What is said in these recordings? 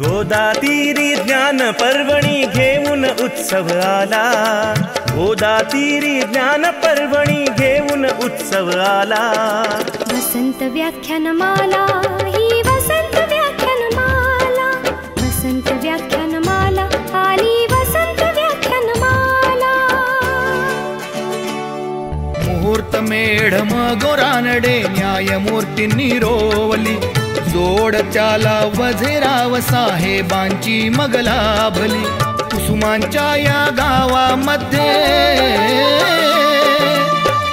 गोदातीरी ज्ञान पर्वणी घेऊन उत्सव आला, गोदातीरी ज्ञान पर्वणी घेऊन उत्सव आला। वसंत व्याख्यानमाला ही वसंत व्याख्यानमाला, वसंत व्याख्यानमाला आली वसंत व्याख्यानमाला। मुहूर्त मेढम गोरानडे न्यायमूर्तींनी रोवली, जोड त्याला वझेराव साहेबांची मग लाभली। कुसुमांच्या या गावामध्ये,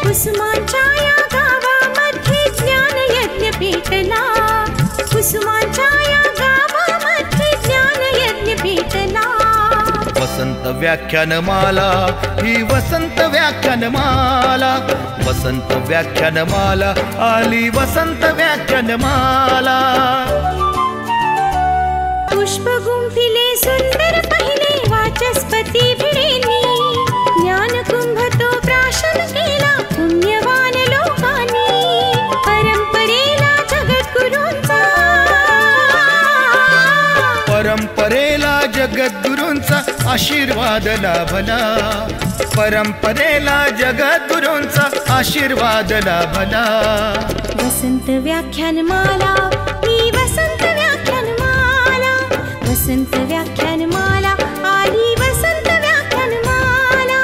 कुसुमांच्या या गावामध्ये ज्ञान यज्ञ पेटला, कुसुमांच्या या गावामध्ये ज्ञान यज्ञ पेटला। वसंत व्याख्यानमाला ही वसंत व्याख्यानमाला, वसंत व्याख्यानमाला आली वसंत व्याख्यानमाला। पुष्प गुंफिले सुंदर पहिले वाचस्पती भिडेनी, ज्ञान कुंभ तो प्राशन केला पुण्यवान लोकांनी। परंपरेला जगद्गुरूंचा, परंपरेला जगद्गुरूंचा आशीर्वाद लाभला, परंपरेला जगद्गुरूंचा आशीर्वाद लाभला। वसंत व्याख्यानमाला ही वसंत व्याख्यानमाला, वसंत व्याख्यानमाला आली वसंत व्याख्यानमाला।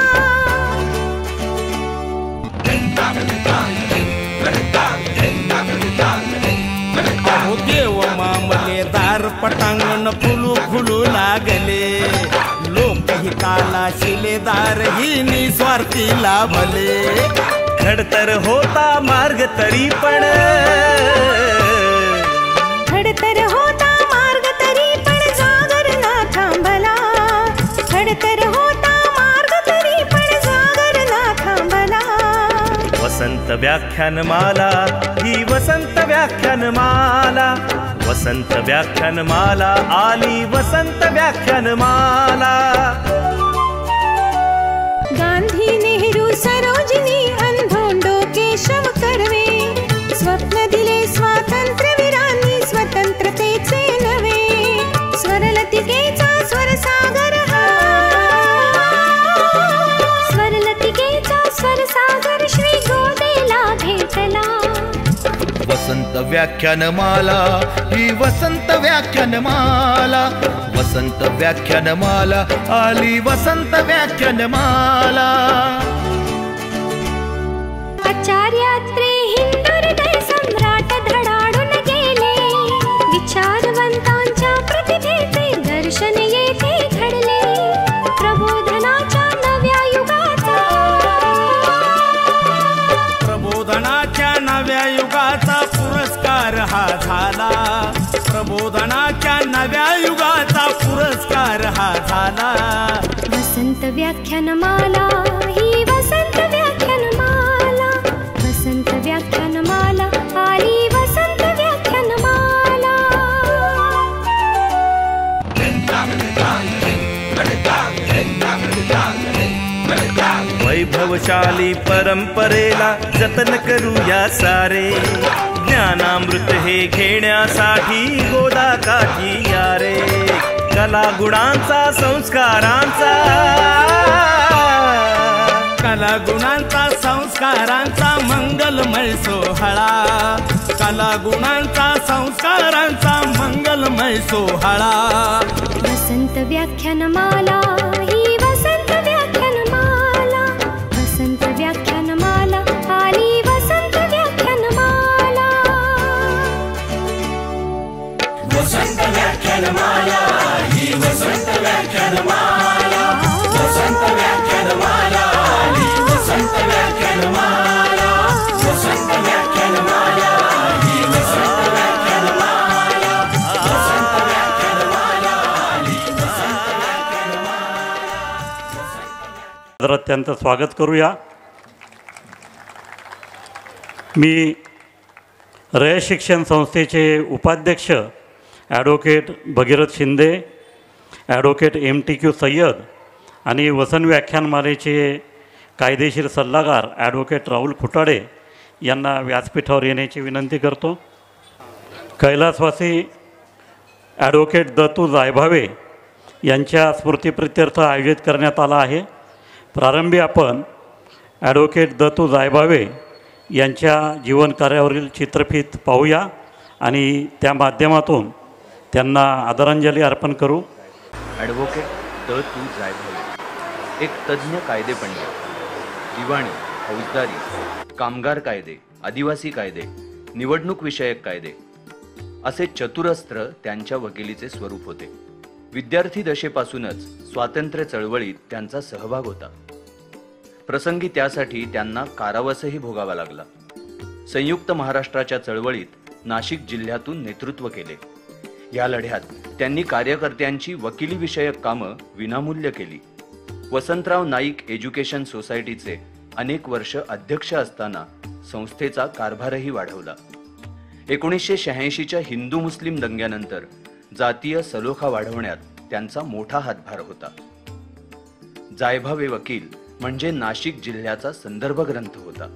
अहो देव मामले दार पटांगण फुलू फुलू लागले, लोकहिताला शिलेदार ही निस्वार्थी लाभले। खडतर होता मार्ग तरी पण, खडतर होता मार्ग तरी पण जागर ना थांबला, खडतर होता मार्ग तरी पण जागर ना थांबला। वसंत व्याख्यानमाला ही वसंत व्याख्यानमाला, वसंत व्याख्यानमाला आली वसंत व्याख्यानमाला। गांधी नेहरू सरोजिनी अंधोंडो केशव कर्वे, स्वप्न दिले स्वातंत्र्यवीरांनी स्वतंत्रतेचे नवे। स्वरलतिकेचा स्वरसागर हा, स्वरलतिकेचा स्वरसागर श्री गोदेला भेटला। वसंत व्याख्यानमाला ही वसंत व्याख्यानमाला, वसंत व्याख्यानमाला आली वसंत व्याख्यानमाला। आचार्यात्रे हिंदुहृदय सम्राट धडाडून गेले, विचारवंतांच्या प्रतिभेचे दर्शन येथे घडले। प्रबोधनाच्या नव्या युगाचा, प्रबोधनाच्या नव्या युगाचा पुरस्कार हा झाला, प्रबोधनाच्या नव्या युगाचा पुरस्कार हा झाला। वसंत व्याख्यानमाला ही वसंत व्याख्यानमाला, वसंत व्याख्यानमाला आली वसंत व्याख्यानमाला। वैभवशाली परंपरेला जतन करूया सारे, ज्ञानामृत हे घेण्यासाठी गोदा काठी या रे। कला गुणांचा संस्कारांचा, कला गुणांचा संस्कारांचा मंगलमय सोहळा, कला गुणांचा संस्कारांचा मंगलमय सोहळा। वसंत व्याख्यानमाला ही वसंत व्याख्यानमाला, वसंत व्याख्यानमाला आली वसंत व्याख्यानमाला। वसंत व्याख्यानमाला ही वसंत व्याख्यानमाला, वसंत व्याख्यानमाला आली वसंत व्याख्यानमाला, वसंत व्याख्यानमाला ही वसंत व्याख्यानमाला, वसंत व्याख्यानमाला आली वसंत व्याख्यानमाला। जरा त्यांचं स्वागत करूया। मी रयत शिक्षण संस्थेचे उपाध्यक्ष advocate Bhagirath Shinde, advocate MTQ Sayyad आणि वसंत व्याख्यानमालेचे कायदेशीर सल्लागार ॲडव्होकेट राहुल खुटाडे यांना व्यासपीठावर येण्याची विनंती करतो। कैलासवासी ॲडव्होकेट दत्तू जायभावे यांच्या स्मृतिप्रित्यर्थ आयोजित करण्यात आला आहे. प्रारंभी आपण ॲडव्होकेट दत्तू जायभावे यांच्या जीवनकार्यावरील चित्रफित पाहूया आणि त्या माध्यमातून त्यांना आदरांजली अर्पण करू. ॲडव्होकेट दत्तू जायभावे एक तज्ज्ञ कायदेपंडित, दिवाणी, फौजदारी, कामगार कायदे, आदिवासी कायदे, निवडणूक विषयक कायदे असे चतुरस्त्र त्यांच्या वकिलीचे स्वरूप होते. विद्यार्थी दशेपासूनच स्वातंत्र्य चळवळीत त्यांचा सहभाग होता. प्रसंगी त्यासाठी त्यांना कारावासही भोगावा लागला. संयुक्त महाराष्ट्राच्या चळवळीत नाशिक जिल्ह्यातून नेतृत्व केले. या लढ्यात त्यांनी कार्यकर्त्यांची वकिली विषयक कामं विनामूल्य केली. वसंतराव नाईक एज्युकेशन सोसायटीचे अनेक वर्ष अध्यक्ष असताना संस्थेचा कारभारही वाढवला. 1986च्या हिंदू मुस्लिम दंग्यानंतर जातीय सलोखा वाढवण्यात त्यांचा मोठा हातभार होता. जायभावे वकील म्हणजे नाशिक जिल्ह्याचा संदर्भ ग्रंथ होता.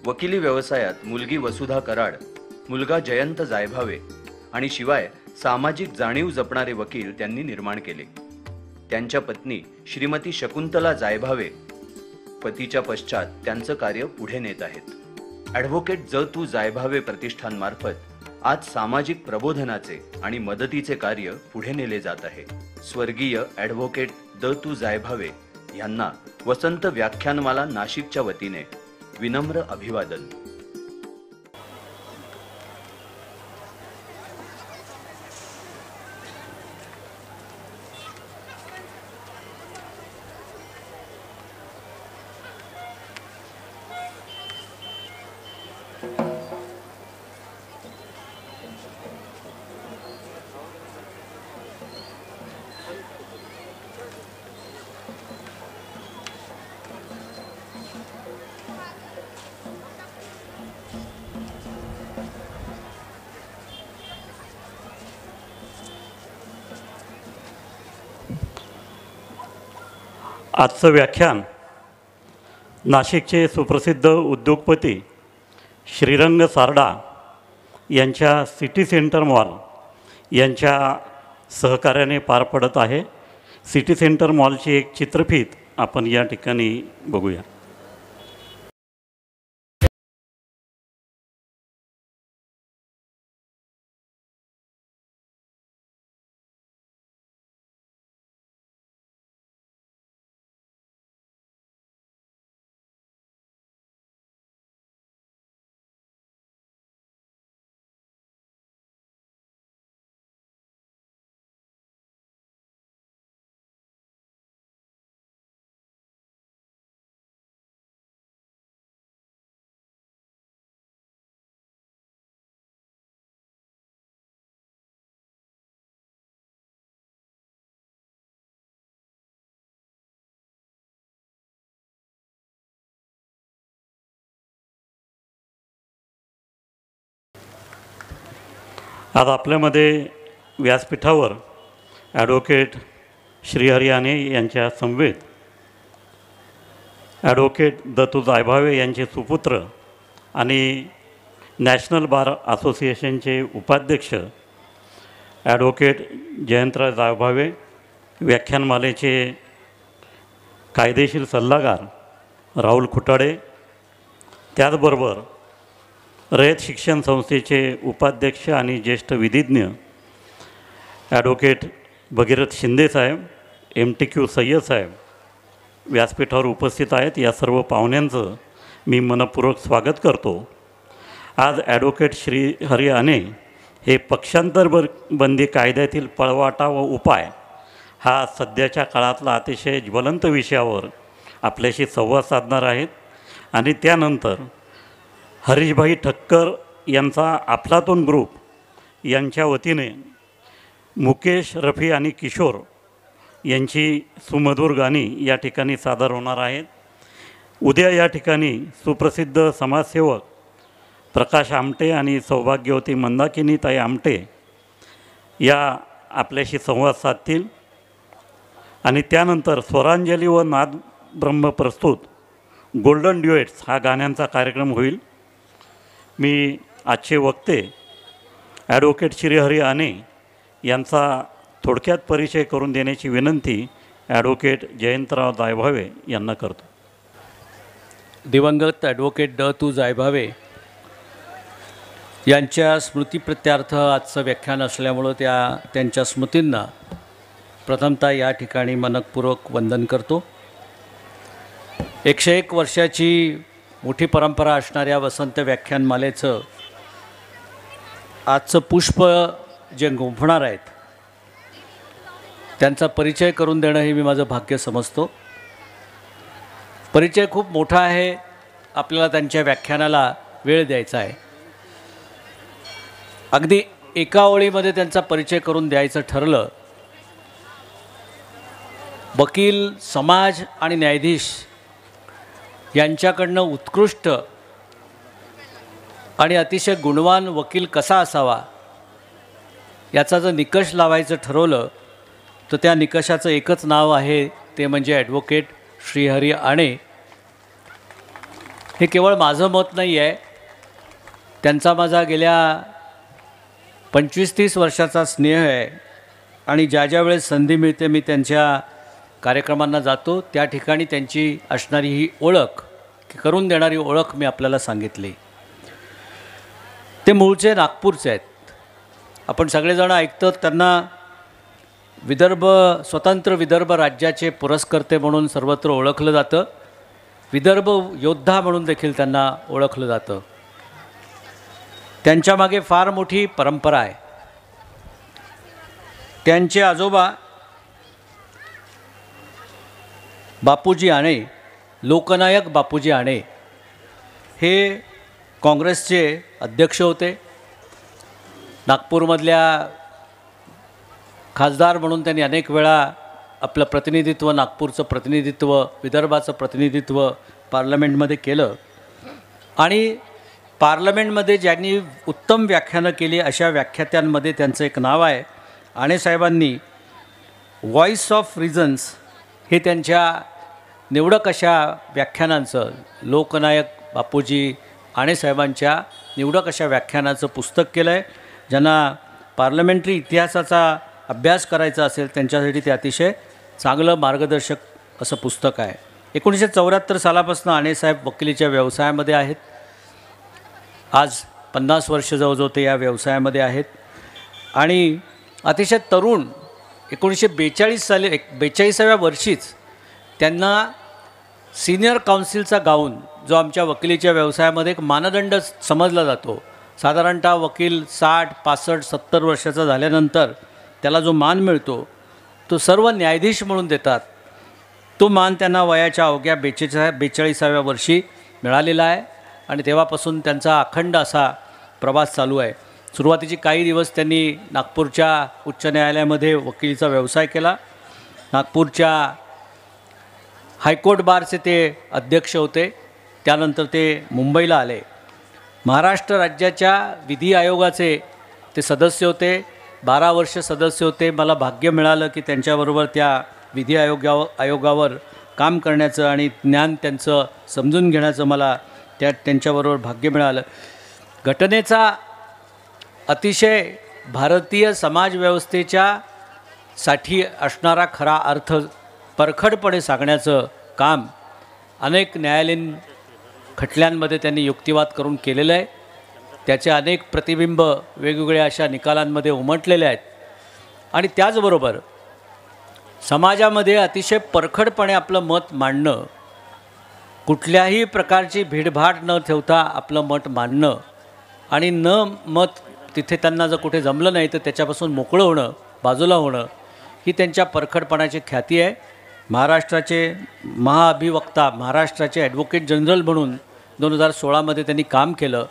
वकिली व्यवसायात मुलगी वसुधा कराड, मुलगा जयंत जायभावे आणि शिवाय सामाजिक जाणीव जपणारे वकील त्यांनी निर्माण केले. त्यांच्या पत्नी श्रीमती शकुंतला जायभावे पतीच्या पश्चात त्यांचं कार्य पुढे नेत आहेत. ॲडव्होकेट दत्तू जायभावे प्रतिष्ठानमार्फत आज सामाजिक प्रबोधनाचे आणि मदतीचे कार्य पुढे नेले जात आहे. स्वर्गीय ॲडव्होकेट दत्तू जायभावे यांना वसंत व्याख्यानमाला नाशिकच्या वतीने विनम्र अभिवादन. आजचं व्याख्यान नाशिकचे सुप्रसिद्ध उद्योगपती श्रीरंग सारडा यांच्या सिटी सेंटर मॉल यांच्या सहकार्याने पार पडत आहे. सिटी सेंटर मॉलची एक चित्रफित आपण या ठिकाणी बघूया. आज आपल्यामध्ये व्यासपीठावर ॲडव्होकेट श्रीहरी आणे यांच्या समवेत ॲडव्होकेट दत्तू जायभावे यांचे सुपुत्र आणि नॅशनल बार असोसिएशनचे उपाध्यक्ष ॲडव्होकेट जयंतराव जायभावे, व्याख्यानमालेचे कायदेशीर सल्लागार राहुल खुटाडे, त्याचबरोबर रयत शिक्षण संस्थेचे उपाध्यक्ष आणि ज्येष्ठ विधिज्ञ ॲडव्होकेट भगीरथ शिंदेसाहेब, MTQ सय्यद साहेब व्यासपीठावर उपस्थित आहेत. या सर्व पाहुण्यांचं मी मनपूर्वक स्वागत करतो. आज ॲडव्होकेट श्रीहरी आणे हे पक्षांतर बंदी कायद्यातील पळवाटा व उपाय हा सध्याच्या काळातला अतिशय ज्वलंत विषयावर आपल्याशी संवाद साधणार आहेत. आणि त्यानंतर हरीशभाई ठक्कर यांचा अफलातून ग्रुप यांच्या वतीने मुकेश, रफी आणि किशोर यांची सुमधुर गाणी या ठिकाणी सादर होणार आहेत. उद्या या ठिकाणी सुप्रसिद्ध समाजसेवक प्रकाश आमटे आणि सौभाग्यवती मंदाकिनीताई आमटे या आपल्याशी संवाद साधतील. आणि त्यानंतर स्वरांजली व नाद ब्रह्म प्रस्तुत गोल्डन ड्युएट्स हा गाण्यांचा कार्यक्रम होईल. मी आजचे वक्ते ॲडव्होकेट श्रीहरी आणे यांचा थोडक्यात परिचय करून देण्याची विनंती ॲडव्होकेट जयंतराव जायभावे यांना करतो. दिवंगत ॲडव्होकेट तू जायभावे यांच्या स्मृतिप्रित्यर्थ आजचं व्याख्यान असल्यामुळं त्यांच्या स्मृतींना प्रथमतः या ठिकाणी मनपूर्वक वंदन करतो. 101 वर्षाची मोठी परंपरा असणाऱ्या वसंत व्याख्यानमालेचं आजचं पुष्प जे गुंफणार आहेत त्यांचा परिचय करून देणं हे मी माझं भाग्य समजतो. परिचय खूप मोठा आहे, आपल्याला त्यांच्या व्याख्यानाला वेळ द्यायचा आहे. अगदी एका ओळीमध्ये त्यांचा परिचय करून द्यायचं ठरलं. वकील, समाज आणि न्यायाधीश यांच्याकडनं उत्कृष्ट आणि अतिशय गुणवान वकील कसा असावा याचा जर निकष लावायचं ठरवलं तर त्या निकषाचं एकच नाव आहे, ते म्हणजे ॲडव्होकेट श्रीहरी आणे. हे केवळ माझं मत नाही आहे, त्यांचा माझा गेल्या 25-30 वर्षाचा स्नेह आहे आणि ज्या ज्या वेळेस संधी मिळते मी त्यांच्या कार्यक्रमांना जातो, त्या ठिकाणी त्यांची असणारी ही ओळख करून देणारी ओळख मी आपल्याला सांगितली. ते मूळचे नागपूरचे आहेत. आपण सगळेजण ऐकतो त्यांना स्वतंत्र विदर्भ राज्याचे पुरस्कर्ते म्हणून सर्वत्र ओळखलं जातं. विदर्भ योद्धा म्हणून देखील त्यांना ओळखलं जातं. त्यांच्यामागे फार मोठी परंपरा आहे. त्यांचे आजोबा बापूजी आणे, लोकनायक बापूजी आणे हे काँग्रेसचे अध्यक्ष होते. नागपूरमधल्या खासदार म्हणून त्यांनी अनेक वेळा आपलं प्रतिनिधित्व, नागपूरचं प्रतिनिधित्व, विदर्भाचं प्रतिनिधित्व पार्लमेंटमध्ये केलं. आणि पार्लमेंटमध्ये ज्यांनी उत्तम व्याख्यानं केली अशा व्याख्यात्यांमध्ये त्यांचं एक नाव आहे. आणेसाहेबांनी व्हॉइस ऑफ रिझन्स हे त्यांच्या निवडक अशा व्याख्यानांचं, लोकनायक बापूजी आणेसाहेबांच्या निवडक अशा व्याख्यानाचं पुस्तक केलं आहे. ज्यांना पार्लमेंटरी इतिहासाचा अभ्यास करायचा असेल त्यांच्यासाठी ते अतिशय चांगलं मार्गदर्शक असं पुस्तक आहे. 1974 सालापासून आणेसाहेब वकिलीच्या व्यवसायामध्ये आहेत. आज 50 वर्ष जवळजवळ ते या व्यवसायामध्ये आहेत. आणि अतिशय तरुण 1942 साली 42व्या वर्षीच त्यांना सिनियर काउन्सिलचा गाऊन, जो आमच्या वकिलीच्या व्यवसायामध्ये एक मानदंड समजला जातो, साधारणतः वकील 60, 65, 70 वर्षाचा झाल्यानंतर त्याला जो मान मिळतो तो सर्व न्यायाधीश म्हणून देतात. तो मान त्यांना वयाच्या अवघ्या 42व्या वर्षी मिळालेला आहे. आणि तेव्हापासून त्यांचा अखंड असा प्रवास चालू आहे. सुरुवातीचे काही दिवस त्यांनी नागपूरच्या उच्च न्यायालयामध्ये वकिलीचा व्यवसाय केला. नागपूरच्या हायकोर्ट बारचे ते अध्यक्ष होते. त्यानंतर ते मुंबईला आले. महाराष्ट्र राज्याच्या विधी आयोगाचे ते सदस्य होते. 12 वर्ष सदस्य होते. मला भाग्य मिळालं की त्यांच्याबरोबर त्या विधी आयोगावर काम करण्याचं आणि ज्ञान त्यांचं समजून घेण्याचं मला त्यांच्याबरोबर भाग्य मिळालं. घटनेचा अतिशय भारतीय समाजव्यवस्थेच्या साठी असणारा खरा अर्थ परखडपणे सांगण्याचं काम अनेक न्यायालयीन खटल्यांमध्ये त्यांनी युक्तिवाद करून केलेलं आहे. त्याचे अनेक प्रतिबिंब वेगवेगळ्या अशा निकालांमध्ये उमटलेले आहेत. आणि त्याचबरोबर समाजामध्ये अतिशय परखडपणे आपलं मत मांडणं, कुठल्याही प्रकारची भीडभाड न ठेवता आपलं मत मांडणं आणि मत तिथे त्यांना जर कुठे जमलं नाही तर त्याच्यापासून मोकळं होणं, बाजूला होणं, ही त्यांच्या परखडपणाची ख्याती आहे. महाराष्ट्राचे महाअभिवक्ता, महाराष्ट्राचे ॲडव्होकेट जनरल म्हणून 2016मध्ये त्यांनी काम केलं.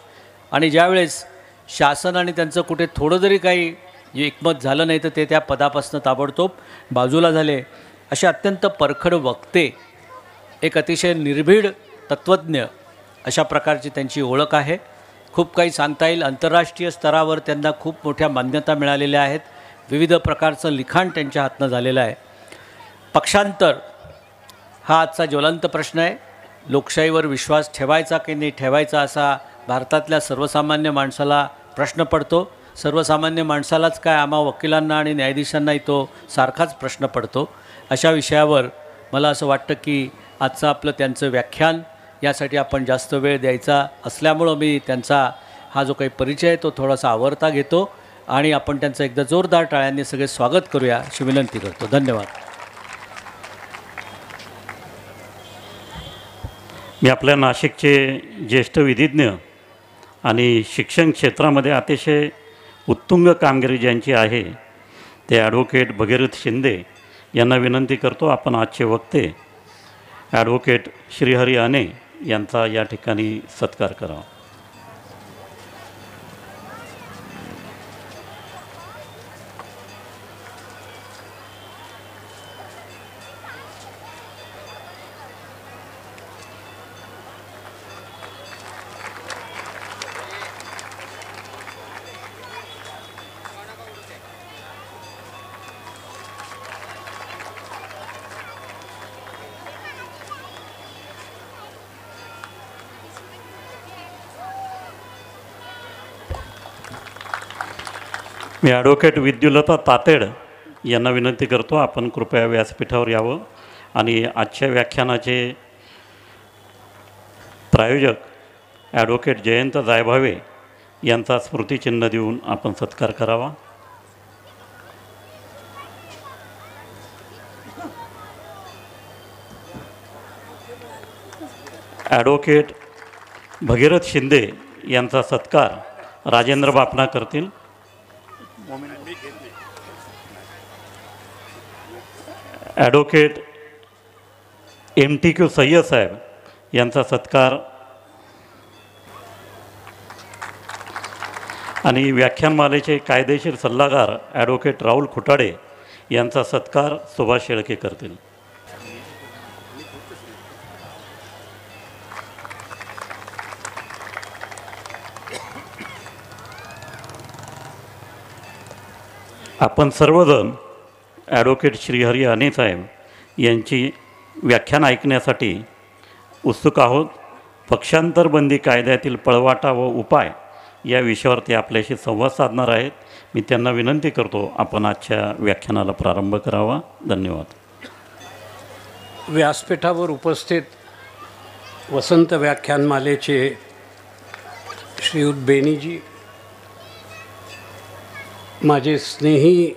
आणि ज्यावेळेस शासन आणि त्यांचं कुठे थोडं जरी काही एकमत झालं नाही तर ते त्या पदापासून ताबडतोब बाजूला झाले. असे अत्यंत परखड वक्ते, एक अतिशय निर्भीड तत्त्वज्ञ अशा प्रकारची त्यांची ओळख आहे. खूप काही सांगता येईल. आंतरराष्ट्रीय स्तरावर त्यांना खूप मोठ्या मान्यता मिळालेल्या आहेत. विविध प्रकारचं लिखाण त्यांच्या हातनं झालेलं आहे. पक्षांतर हा आजचा ज्वलंत प्रश्न आहे. लोकशाहीवर विश्वास ठेवायचा की नाही ठेवायचा असा भारतातल्या सर्वसामान्य माणसाला प्रश्न पडतो. सर्वसामान्य माणसालाच काय, आम्हा वकिलांना आणि न्यायाधीशांनाही तो सारखाच प्रश्न पडतो. अशा विषयावर मला असं वाटतं की आजचं आपलं त्यांचं व्याख्यान यासाठी आपण जास्त वेळ द्यायचा असल्यामुळं मी त्यांचा हा जो काही परिचय आहे तो थोडासा आवरता घेतो आणि आपण त्यांचं एकदा जोरदार टाळ्यांनी सगळे स्वागत करूया अशी विनंती करतो. धन्यवाद. मी आपल्या नाशिकचे ज्येष्ठ विधिज्ञ आणि शिक्षण क्षेत्रामध्ये अतिशय उत्तुंग कामगिरी ज्यांची आहे ते ॲडव्होकेट भगीरथ शिंदे यांना विनंती करतो आपण आजचे वक्ते ॲडव्होकेट श्रीहरी अने यांचा या ठिकाणी सत्कार करावा. मी ॲडव्होकेट विद्युलता तातेड यांना विनंती करतो आपण कृपया व्यासपीठावर यावं आणि आजच्या व्याख्यानाचे प्रायोजक ॲडव्होकेट जयंत जायभावे यांचा स्मृतिचिन्ह देऊन आपण सत्कार करावा. ॲडव्होकेट भगीरथ शिंदे यांचा सत्कार राजेंद्र बापना करतील. ॲडव्होकेट MTQ सय्यद साहेब यांचा सत्कार आणि व्याख्यानमालेचे कायदेशीर सल्लागार ॲडव्होकेट राहुल खुटाडे यांचा सत्कार सुभाष शेळके करतील. आपण सर्वजण ॲडव्होकेट श्रीहरी अने साहेब यांची व्याख्यान ऐकण्यासाठी उत्सुक आहोत. पक्षांतरबंदी कायद्यातील पळवाटा व उपाय या विषयावर ते आपल्याशी संवाद साधणार आहेत. मी त्यांना विनंती करतो आपण आजच्या व्याख्यानाला प्रारंभ करावा. धन्यवाद. व्यासपीठावर उपस्थित वसंत व्याख्यानमालेचे श्रीयुत बेनीजी, माझे स्नेही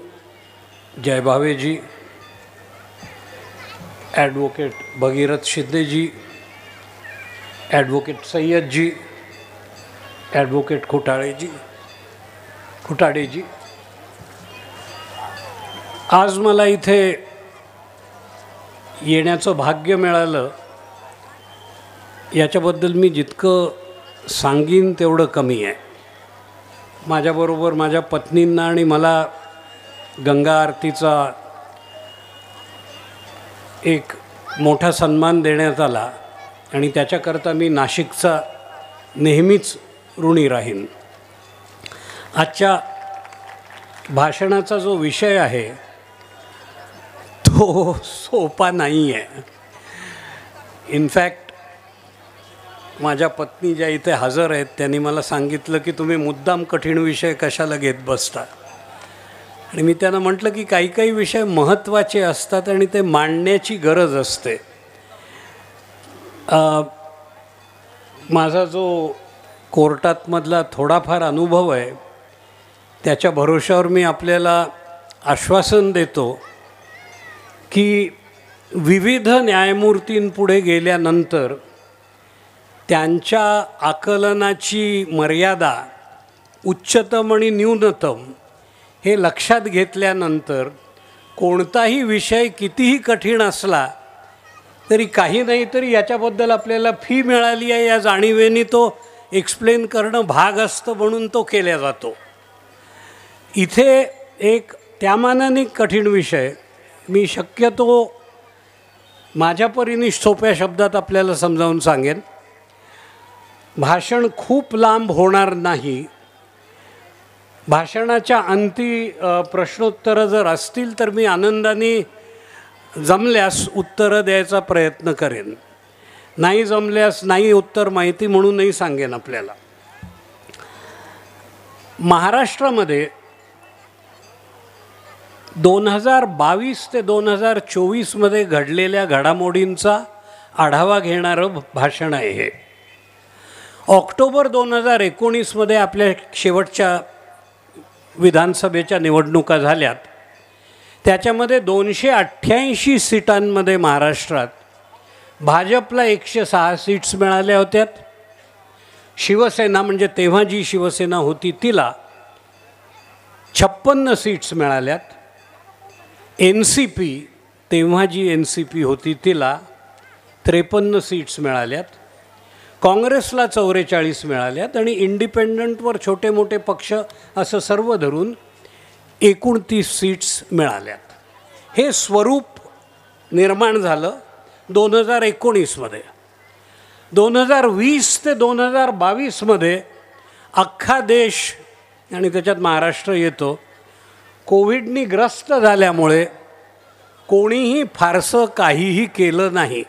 जयभावेजी, ॲडव्होकेट भगीरथ शिंदेजी, ॲडव्होकेट सय्यदजी, ॲडव्होकेट खुटाडेजी, आज मला इथे येण्याचं भाग्य मिळालं याच्याबद्दल मी जितकं सांगीन तेवढं कमी आहे. माझ्याबरोबर माझ्या पत्नींना आणि मला गंगा आरतीचा एक मोठा सन्मान देण्यात आला आणि त्याच्याकरता मी नाशिकचा नेहमीच ऋणी राहीन. आजच्या भाषणाचा जो विषय आहे तो सोपा नाही आहे. इनफॅक्ट माझ्या पत्नी ज्या इथे हजर आहेत त्यांनी मला सांगितलं की तुम्ही मुद्दाम कठीण विषय कशाला घेत बसता. आणि मी त्यांना म्हटलं की काही काही विषय महत्त्वाचे असतात आणि ते मांडण्याची गरज असते. माझा जो कोर्टातमधला थोडाफार अनुभव आहे त्याच्या भरोशावर मी आपल्याला आश्वासन देतो की विविध न्यायमूर्तींपुढे गेल्यानंतर त्यांच्या आकलनाची मर्यादा उच्चतम आणि न्यूनतम हे लक्षात घेतल्यानंतर कोणताही विषय कितीही कठीण असला तरी काही नाही तरी याच्याबद्दल आपल्याला फी मिळाली आहे या जाणीवेने तो एक्सप्लेन करणं भाग असतं म्हणून तो केला जातो. इथे एक त्यामानाने कठीण विषय मी शक्यतो माझ्या परीने सोप्या शब्दात आपल्याला समजावून सांगेन. भाषण खूप लांब होणार नाही. भाषणाच्या अंती प्रश्नोत्तरं जर असतील तर मी आनंदाने जमल्यास उत्तरं द्यायचा प्रयत्न करेन. नाही जमल्यास नाही उत्तर माहिती म्हणूनही सांगेन आपल्याला. महाराष्ट्रामध्ये 2022 ते 2024 घडलेल्या घडामोडींचा आढावा घेणारं भाषण आहे हे. ऑक्टोबर 2019 आपल्या शेवटच्या विधानसभेच्या निवडणुका झाल्यात. त्याच्यामध्ये 288 सीटांमध्ये महाराष्ट्रात भाजपला 106 सीट्स मिळाल्या होत्यात. शिवसेना म्हणजे तेव्हा जी शिवसेना होती तिला 56 सीट्स मिळाल्यात. NCP तेव्हा जी NCP होती तिला 53 सीट्स मिळाल्यात. काँग्रेसला 44 मिळाल्यात आणि इंडिपेंडंटवर छोटे मोठे पक्ष असं सर्व धरून 29 सीट्स मिळाल्यात. हे स्वरूप निर्माण झालं 2019. 2020 ते 2022 अख्खा देश आणि त्याच्यात महाराष्ट्र येतो कोविडनी ग्रस्त झाल्यामुळे कोणीही फारसं काहीही केलं नाही.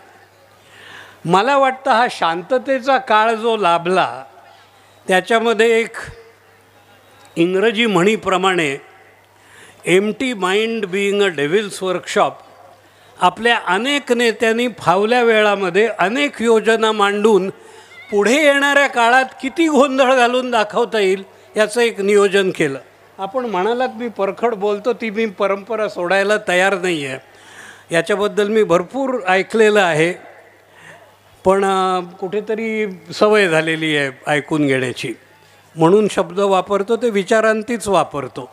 मला वाटतं हा शांततेचा काळ जो लाभला त्याच्यामध्ये एक इंग्रजी म्हणीप्रमाणे empty mind being a devil's workshop, आपल्या अनेक नेत्यांनी फावल्या वेळामध्ये अनेक योजना मांडून पुढे येणाऱ्या काळात किती गोंधळ घालून दाखवता येईल याचं एक नियोजन केलं. आपण म्हणालात मी परखड बोलतो, ती मी परंपरा सोडायला तयार नाही आहे. याच्याबद्दल मी भरपूर ऐकलेलं आहे, पण कुठेतरी सवय झालेली आहे ऐकून घेण्याची, म्हणून शब्द वापरतो ते विचारांतीच वापरतो.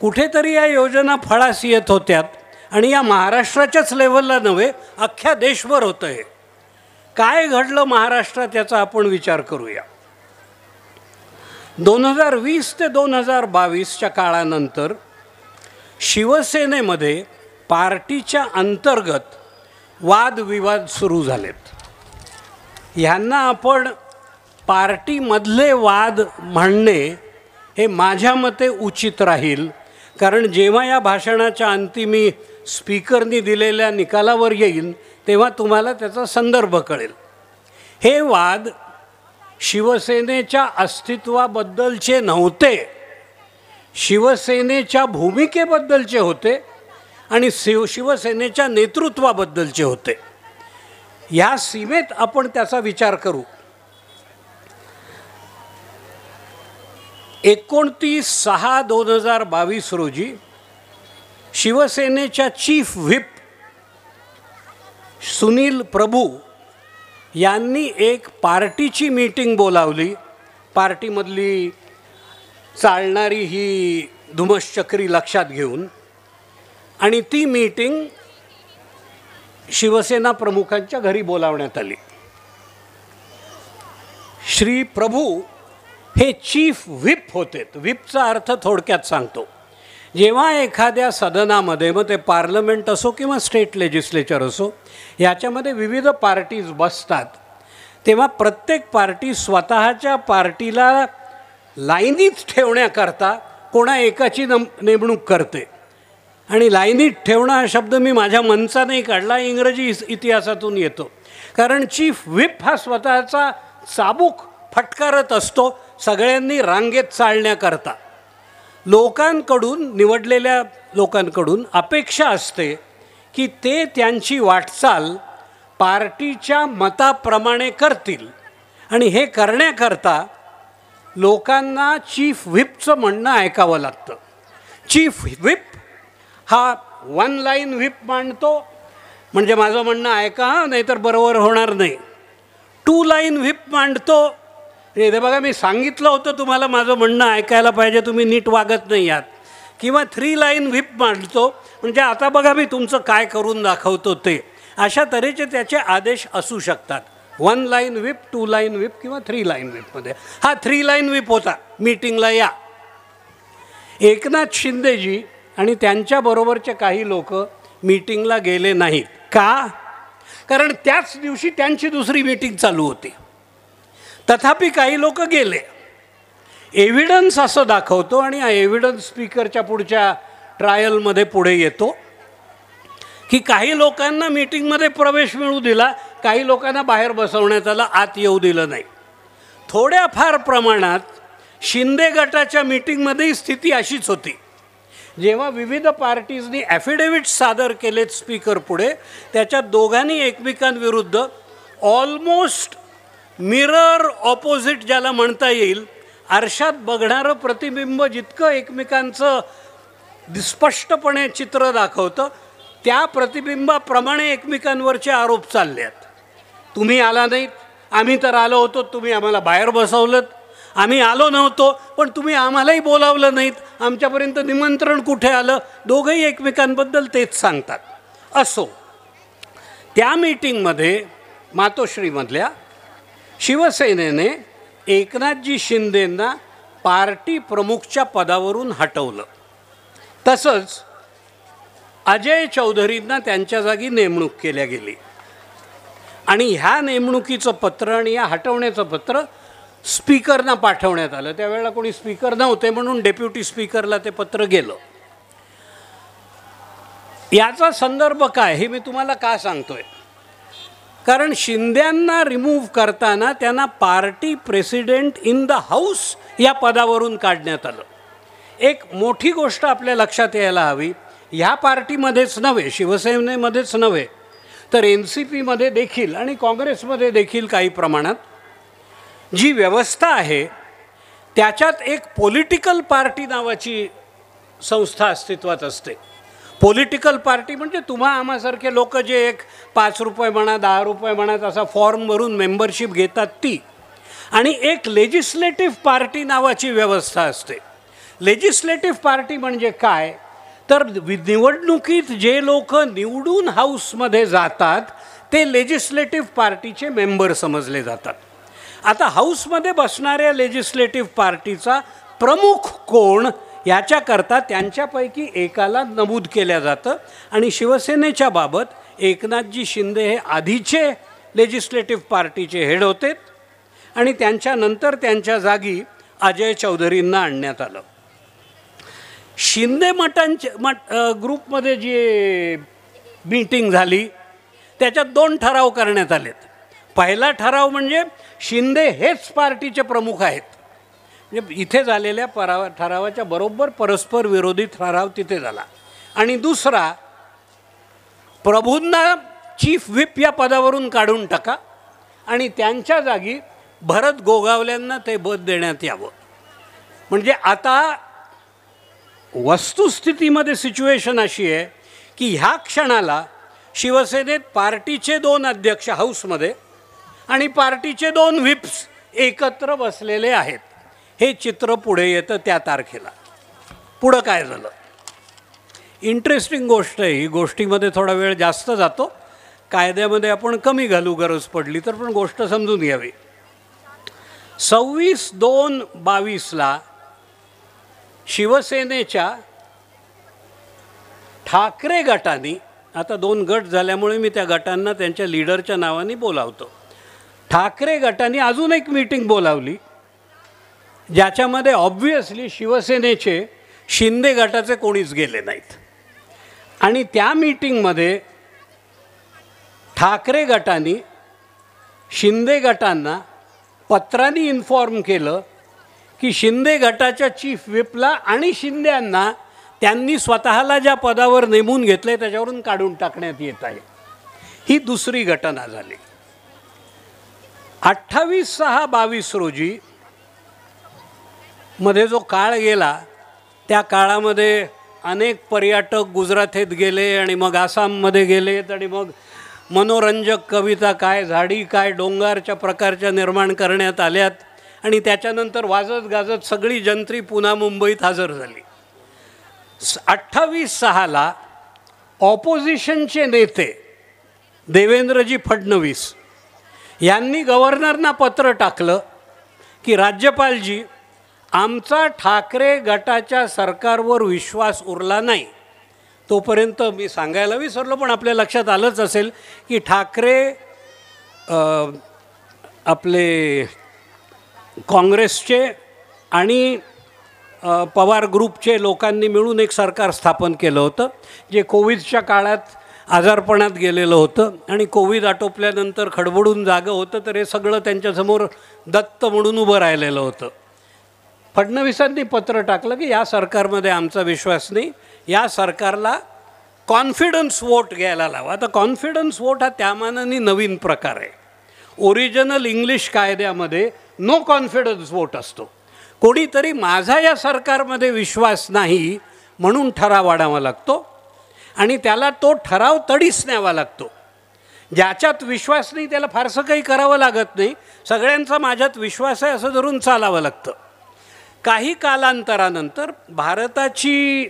कुठेतरी या योजना फळास येत होत्यात आणि या महाराष्ट्राच्याच लेवलला नव्हे अख्ख्या देशभर होतं. हे काय घडलं महाराष्ट्रात याचा आपण विचार करूया. 2020 ते 2022 काळानंतर शिवसेनेमध्ये पार्टीच्या अंतर्गत वादविवाद सुरू झालेत. ह्यांना आपण पार्टीमधले वाद म्हणणे हे माझ्या मते उचित राहील, कारण जेव्हा या भाषणाच्या अंती मी स्पीकरनी दिलेल्या निकालावर येईल तेव्हा तुम्हाला त्याचा संदर्भ कळेल. हे वाद शिवसेनेच्या अस्तित्वाबद्दलचे नव्हते, शिवसेनेच्या भूमिकेबद्दलचे होते आणि शिवसेनेच्या नेतृत्वाबद्दलचे होते. ह्या सीमेत आपण त्याचा विचार करू. 29/6/2022 रोजी शिवसेनेच्या चीफ व्हिप सुनील प्रभू यांनी एक पार्टीची मीटिंग बोलावली. पार्टीमधली चालणारी ही धुमश्चक्री लक्षात घेऊन, आणि ती मीटिंग शिवसेना प्रमुखांच्या घरी बोलावण्यात आली. श्री प्रभू हे चीफ व्हिप होते. व्हिपचा अर्थ थोडक्यात सांगतो. जेव्हा एखाद्या सदनामध्ये, मग ते पार्लमेंट असो किंवा स्टेट लेजिस्लेचर असो, याच्यामध्ये विविध पार्टीज बसतात, तेव्हा प्रत्येक पार्टी स्वतःच्या पार्टीला लाईनीत ठेवण्याकरता कोणा एकाची नेमणूक करते. आणि लाईनीत ठेवणं हा शब्द मी माझ्या मनचा नाही काढला, इंग्रजी इतिहासातून येतो. कारण चीफ व्हिप हा स्वतःचा चाबूक फटकारत असतो सगळ्यांनी रांगेत चालण्याकरता. लोकांकडून, निवडलेल्या लोकांकडून अपेक्षा असते की ते त्यांची वाटचाल पार्टीच्या मताप्रमाणे करतील, आणि हे करण्याकरता लोकांना चीफ व्हिपचं म्हणणं ऐकावं लागतं. चीफ व्हिप हा 1 लाईन व्हिप मांडतो, म्हणजे माझं म्हणणं ऐका नाहीतर बरोबर होणार नाही. 2 लाईन व्हिप मांडतो, हे बघा मी सांगितलं होतं तुम्हाला माझं म्हणणं ऐकायला पाहिजे, तुम्ही नीट वागत नाही आहात. किंवा 3 लाईन व्हिप मांडतो, म्हणजे आता बघा मी तुमचं काय करून दाखवतो ते. अशा तऱ्हेचे त्याचे आदेश असू शकतात. 1 लाईन व्हिप, 2 लाईन व्हिप किंवा 3 लाईन व्हिपमध्ये. हा 3 लाईन व्हिप होता. मीटिंगला या. एकनाथ शिंदेजी आणि त्यांच्याबरोबरचे काही लोक मीटिंगला गेले नाहीत. का? कारण त्याच दिवशी त्यांची दुसरी मीटिंग चालू होती. तथापि काही लोक गेले. एव्हिडन्स असं दाखवतो, आणि हा एव्हिडन्स स्पीकरच्या पुढच्या ट्रायलमध्ये पुढे येतो की काही लोकांना मीटिंगमध्ये प्रवेश मिळू दिला, काही लोकांना बाहेर बसवण्यात आलं, आत येऊ दिलं नाही. थोड्याफार प्रमाणात शिंदे गटाच्या मीटिंगमध्येही स्थिती अशीच होती. जेव्हा विविध पार्टीजनी ॲफिडेव्हिट सादर केलेत स्पीकर पुढे, त्याच्यात दोघांनी एकमेकांविरुद्ध ऑलमोस्ट मिरर ऑपोजिट ज्याला म्हणता येईल, आरशात बघणारं प्रतिबिंब जितकं एकमेकांचं स्पष्टपणे चित्र दाखवतं, त्या प्रतिबिंबाप्रमाणे एकमेकांवरचे आरोप चालले आहेत. तुम्ही आला नाहीत, आम्ही तर आलो होतो, तुम्ही आम्हाला बाहेर बसवलं. आम्ही आलो नव्हतो, पण तुम्ही आम्हालाही बोलावलं नाहीत, आमच्यापर्यंत निमंत्रण कुठे आलं. दोघंही एकमेकांबद्दल तेच सांगतात. असो, त्या मीटिंगमध्ये मातोश्रीमधल्या शिवसेनेने एकनाथजी शिंदेंना पार्टी प्रमुखच्या पदावरून हटवलं. तसंच अजय चौधरींना त्यांच्या जागी नेमणूक केल्या गेली. आणि ह्या नेमणुकीचं पत्र आणि या हटवण्याचं पत्र स्पीकरना पाठवण्यात आलं. त्यावेळेला कोणी स्पीकर नव्हते, म्हणून डेप्युटी स्पीकरला ते पत्र गेलं. याचा संदर्भ काय हे मी तुम्हाला का सांगतोय, कारण शिंद्यांना रिमूव्ह करताना त्यांना party president in the house या पदावरून काढण्यात आलं. एक मोठी गोष्ट आपल्या लक्षात यायला हवी, ह्या पार्टीमध्येच नव्हे, शिवसेनेमध्येच नव्हे, तर NCPमध्ये देखील आणि काँग्रेसमध्ये देखील काही प्रमाणात जी व्यवस्था आहे त्याच्यात एक पॉलिटिकल पार्टी नावाची संस्था अस्तित्वात असते. पॉलिटिकल पार्टी म्हणजे तुम्हा आम्हासारखे लोक जे एक 5 रुपये म्हणा, 10 रुपये म्हणा असा फॉर्म भरून मेंबरशिप घेतात ती. आणि एक लेजिस्लेटिव्ह पार्टी नावाची व्यवस्था असते. लेजिस्लेटिव्ह पार्टी म्हणजे काय, तर निवडणुकीत जे लोक निवडून हाऊसमध्ये जातात ते लेजिस्लेटिव्ह पार्टीचे मेंबर समजले जातात. आता हाऊसमध्ये बसणाऱ्या लेजिस्लेटिव्ह पार्टीचा प्रमुख कोण याच्याकरता त्यांच्यापैकी एकाला नमूद केल्या जातं. आणि शिवसेनेच्या बाबत एकनाथजी शिंदे हे आधीचे लेजिस्लेटिव्ह पार्टीचे हेड होते आणि त्यांच्यानंतर त्यांच्या जागी अजय चौधरींना आणण्यात आलं. शिंदे ग्रुपमध्ये जी मीटिंग झाली त्याच्यात 2 ठराव करण्यात आलेत. पहिला ठराव म्हणजे शिंदे हेच पार्टीचे प्रमुख आहेत, म्हणजे इथे झालेल्या ठरावाच्या बरोबर परस्पर विरोधी ठराव तिथे झाला. आणि दुसरा, प्रभूंना चीफ व्हिप या पदावरून काढून टाका आणि त्यांच्या जागी भरत गोगावल्यांना ते पद देण्यात यावं. म्हणजे आता वस्तुस्थितीमध्ये सिच्युएशन अशी आहे की ह्या क्षणाला शिवसेनेत पार्टीचे 2 अध्यक्ष हाऊसमध्ये आणि पार्टीचे 2 व्हिप्स एकत्र बसलेले आहेत. हे चित्र पुढे येतं त्या तारखेला. पुढं काय झालं, इंटरेस्टिंग गोष्ट आहे ही. गोष्टीमध्ये थोडा वेळ जास्त जातो, कायद्यामध्ये आपण कमी घालू गरज पडली तर, पण गोष्ट समजून घ्यावी. 26/2/22ला शिवसेनेच्या ठाकरे गटाने, आता 2 गट झाल्यामुळे मी त्या गटांना त्यांच्या लीडरच्या नावाने बोलावतो, ठाकरे गटाने अजून एक मीटिंग बोलावली ज्याच्यामध्ये ऑब्व्हियसली शिवसेनेचे शिंदे गटाचे कोणीच गेले नाहीत. आणि त्या मीटिंगमध्ये ठाकरे गटाने शिंदे गटांना पत्रांनी इन्फॉर्म केलं की शिंदे गटाच्या चीफ व्हिपला आणि शिंद्यांना त्यांनी स्वतःला ज्या पदावर नेमून घेतले त्याच्यावरून काढून टाकण्यात येत आहे. ही दुसरी घटना झाली. 28/6/22 रोजी मध्ये जो काळ गेला त्या काळामध्ये अनेक पर्यटक गुजरातेत गेले आणि मग आसाममध्ये गेलेत आणि मग मनोरंजक कविता काय, झाडी काय, डोंगरच्या प्रकारच्या निर्माण करण्यात आल्यात आणि त्याच्यानंतर वाजत गाजत सगळी जंत्री पुन्हा मुंबईत हजर झाली. 28/6ला ऑपोजिशनचे नेते देवेंद्रजी फडणवीस यांनी गव्हर्नरना पत्र टाकलं की राज्यपालजी, आमचा ठाकरे गटाच्या सरकारवर विश्वास उरला नाही. तोपर्यंत मी सांगायला विसरलो, पण आपल्या लक्षात आलंच असेल की ठाकरे आपले काँग्रेसचे आणि पवार ग्रुपचे लोकांनी मिळून एक सरकार स्थापन केलं होतं जे कोविडच्या काळात आजारपणात गेलेलं होतं आणि कोविड आटोपल्यानंतर खडबडून जागं होतं, तर हे सगळं त्यांच्यासमोर दत्त म्हणून उभं राहिलेलं होतं. फडणवीसांनी पत्र टाकलं की या सरकारमध्ये आमचा विश्वास नाही, या सरकारला कॉन्फिडन्स वोट घ्यायला लावा. आता कॉन्फिडन्स वोट हा त्यामानाने नवीन प्रकार आहे. ओरिजिनल इंग्लिश कायद्यामध्ये नो कॉन्फिडन्स वोट असतो. कोणीतरी माझा या सरकारमध्ये विश्वास नाही म्हणून ठराव आणावा लागतो आणि त्याला तो ठराव तडीस न्यावा लागतो. ज्याच्यात विश्वास नाही त्याला फारसं काही करावं लागत नाही, सगळ्यांचा माझ्यात विश्वास आहे असं धरून चालावं लागतं. काही कालांतरानंतर भारताची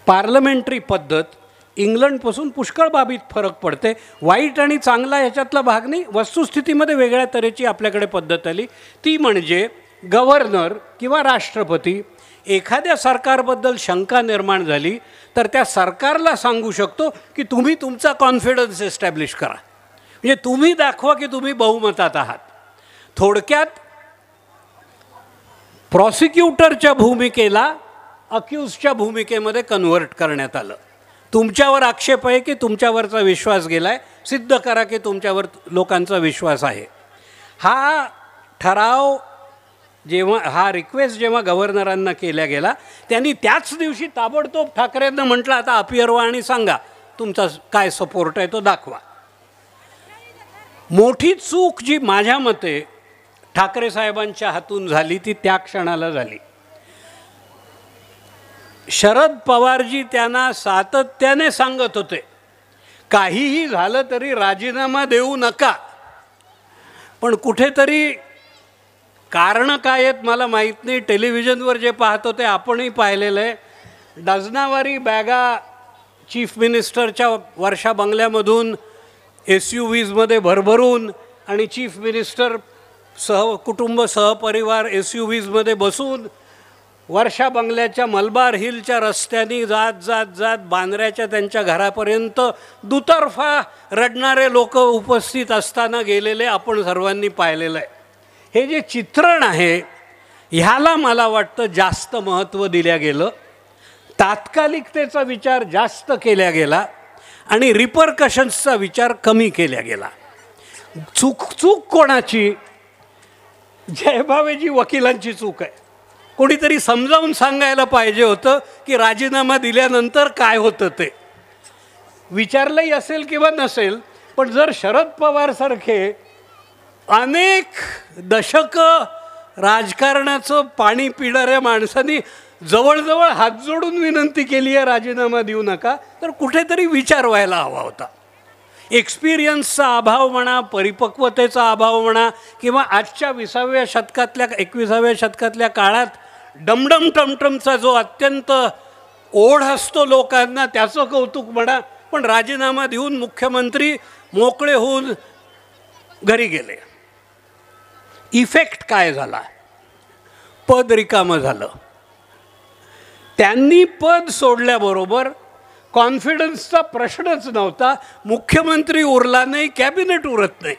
पार्लमेंटरी पद्धत इंग्लंडपासून पुष्कळ बाबीत फरक पडते. वाईट आणि चांगला ह्याच्यातला भाग नाही, वस्तुस्थितीमध्ये वेगळ्या तऱ्हेची आपल्याकडे पद्धत आली. ती म्हणजे गव्हर्नर किंवा राष्ट्रपती एखाद्या सरकारबद्दल शंका निर्माण झाली तर त्या सरकारला सांगू शकतो की तुम्ही तुमचा कॉन्फिडन्स एस्टॅब्लिश करा, म्हणजे तुम्ही दाखवा की तुम्ही बहुमतात आहात. थोडक्यात प्रॉसिक्युटरच्या भूमिकेला अक्यूजच्या भूमिकेमध्ये कन्व्हर्ट करण्यात आलं. तुमच्यावर आक्षेप आहे की तुमच्यावरचा विश्वास गेला आहे, सिद्ध करा की तुमच्यावर लोकांचा विश्वास आहे. हा ठराव हा रिक्वेस्ट जेव्हा गव्हर्नरांना केला गेला त्यांनी त्याच दिवशी ताबडतोब ठाकरेंना म्हटलं आता अपियर व्हा आणि सांगा तुमचा काय सपोर्ट आहे तो दाखवा. मोठी चूक जी माझ्या मते ठाकरे साहेबांच्या हातून झाली ती त्या क्षणाला झाली. शरद पवारजी त्यांना सातत्याने सांगत होते काहीही झालं तरी राजीनामा देऊ नका, पण कुठेतरी कारणं काय आहेत मला माहीत नाही. टेलिव्हिजनवर जे पाहतो ते आपणही पाहिलेलं आहे. डझनावारी बॅगा चीफ मिनिस्टरच्या वर्षा बंगल्यामधून SUVजमध्ये भरभरून आणि चीफ मिनिस्टर कुटुंब सहपरिवार SUVजमध्ये बसून वर्षा बंगल्याच्या मलबार हिलच्या रस्त्याने जात जात जात बांद्र्याच्या त्यांच्या घरापर्यंत दुतर्फा रडणारे लोक उपस्थित असताना गेलेले आपण सर्वांनी पाहिलेलं आहे. हे जे चित्रण आहे ह्याला मला वाटतं जास्त महत्त्व दिल्या गेलं, तात्कालिकतेचा विचार जास्त केला गेला आणि रिपरकशन्सचा विचार कमी केला गेला. चूक कोणाची? जयभावेजी वकिलांची चूक आहे. कोणीतरी समजावून सांगायला पाहिजे होतं की राजीनामा दिल्यानंतर काय होतं ते. विचारलंही असेल किंवा नसेल, पण जर शरद पवारसारखे अनेक दशकं राजकारणाचं पाणी पिणाऱ्या माणसांनी जवळजवळ हात जोडून विनंती केली आहे राजीनामा देऊ नका, तर कुठेतरी विचार व्हायला हवा होता. एक्सपिरियन्सचा अभाव म्हणा, परिपक्वतेचा अभाव म्हणा, किंवा आजच्या 21व्या शतकातल्या काळात डमडम टमटमचा जो अत्यंत ओढ असतो लोकांना त्याचं कौतुक म्हणा, पण राजीनामा देऊन मुख्यमंत्री मोकळे होऊन घरी गेले. इफेक्ट काय झाला? पद रिकामं झालं. त्यांनी पद सोडल्याबरोबर कॉन्फिडन्सचा प्रश्नच नव्हता. मुख्यमंत्री उरला नाही, कॅबिनेट उरत नाही,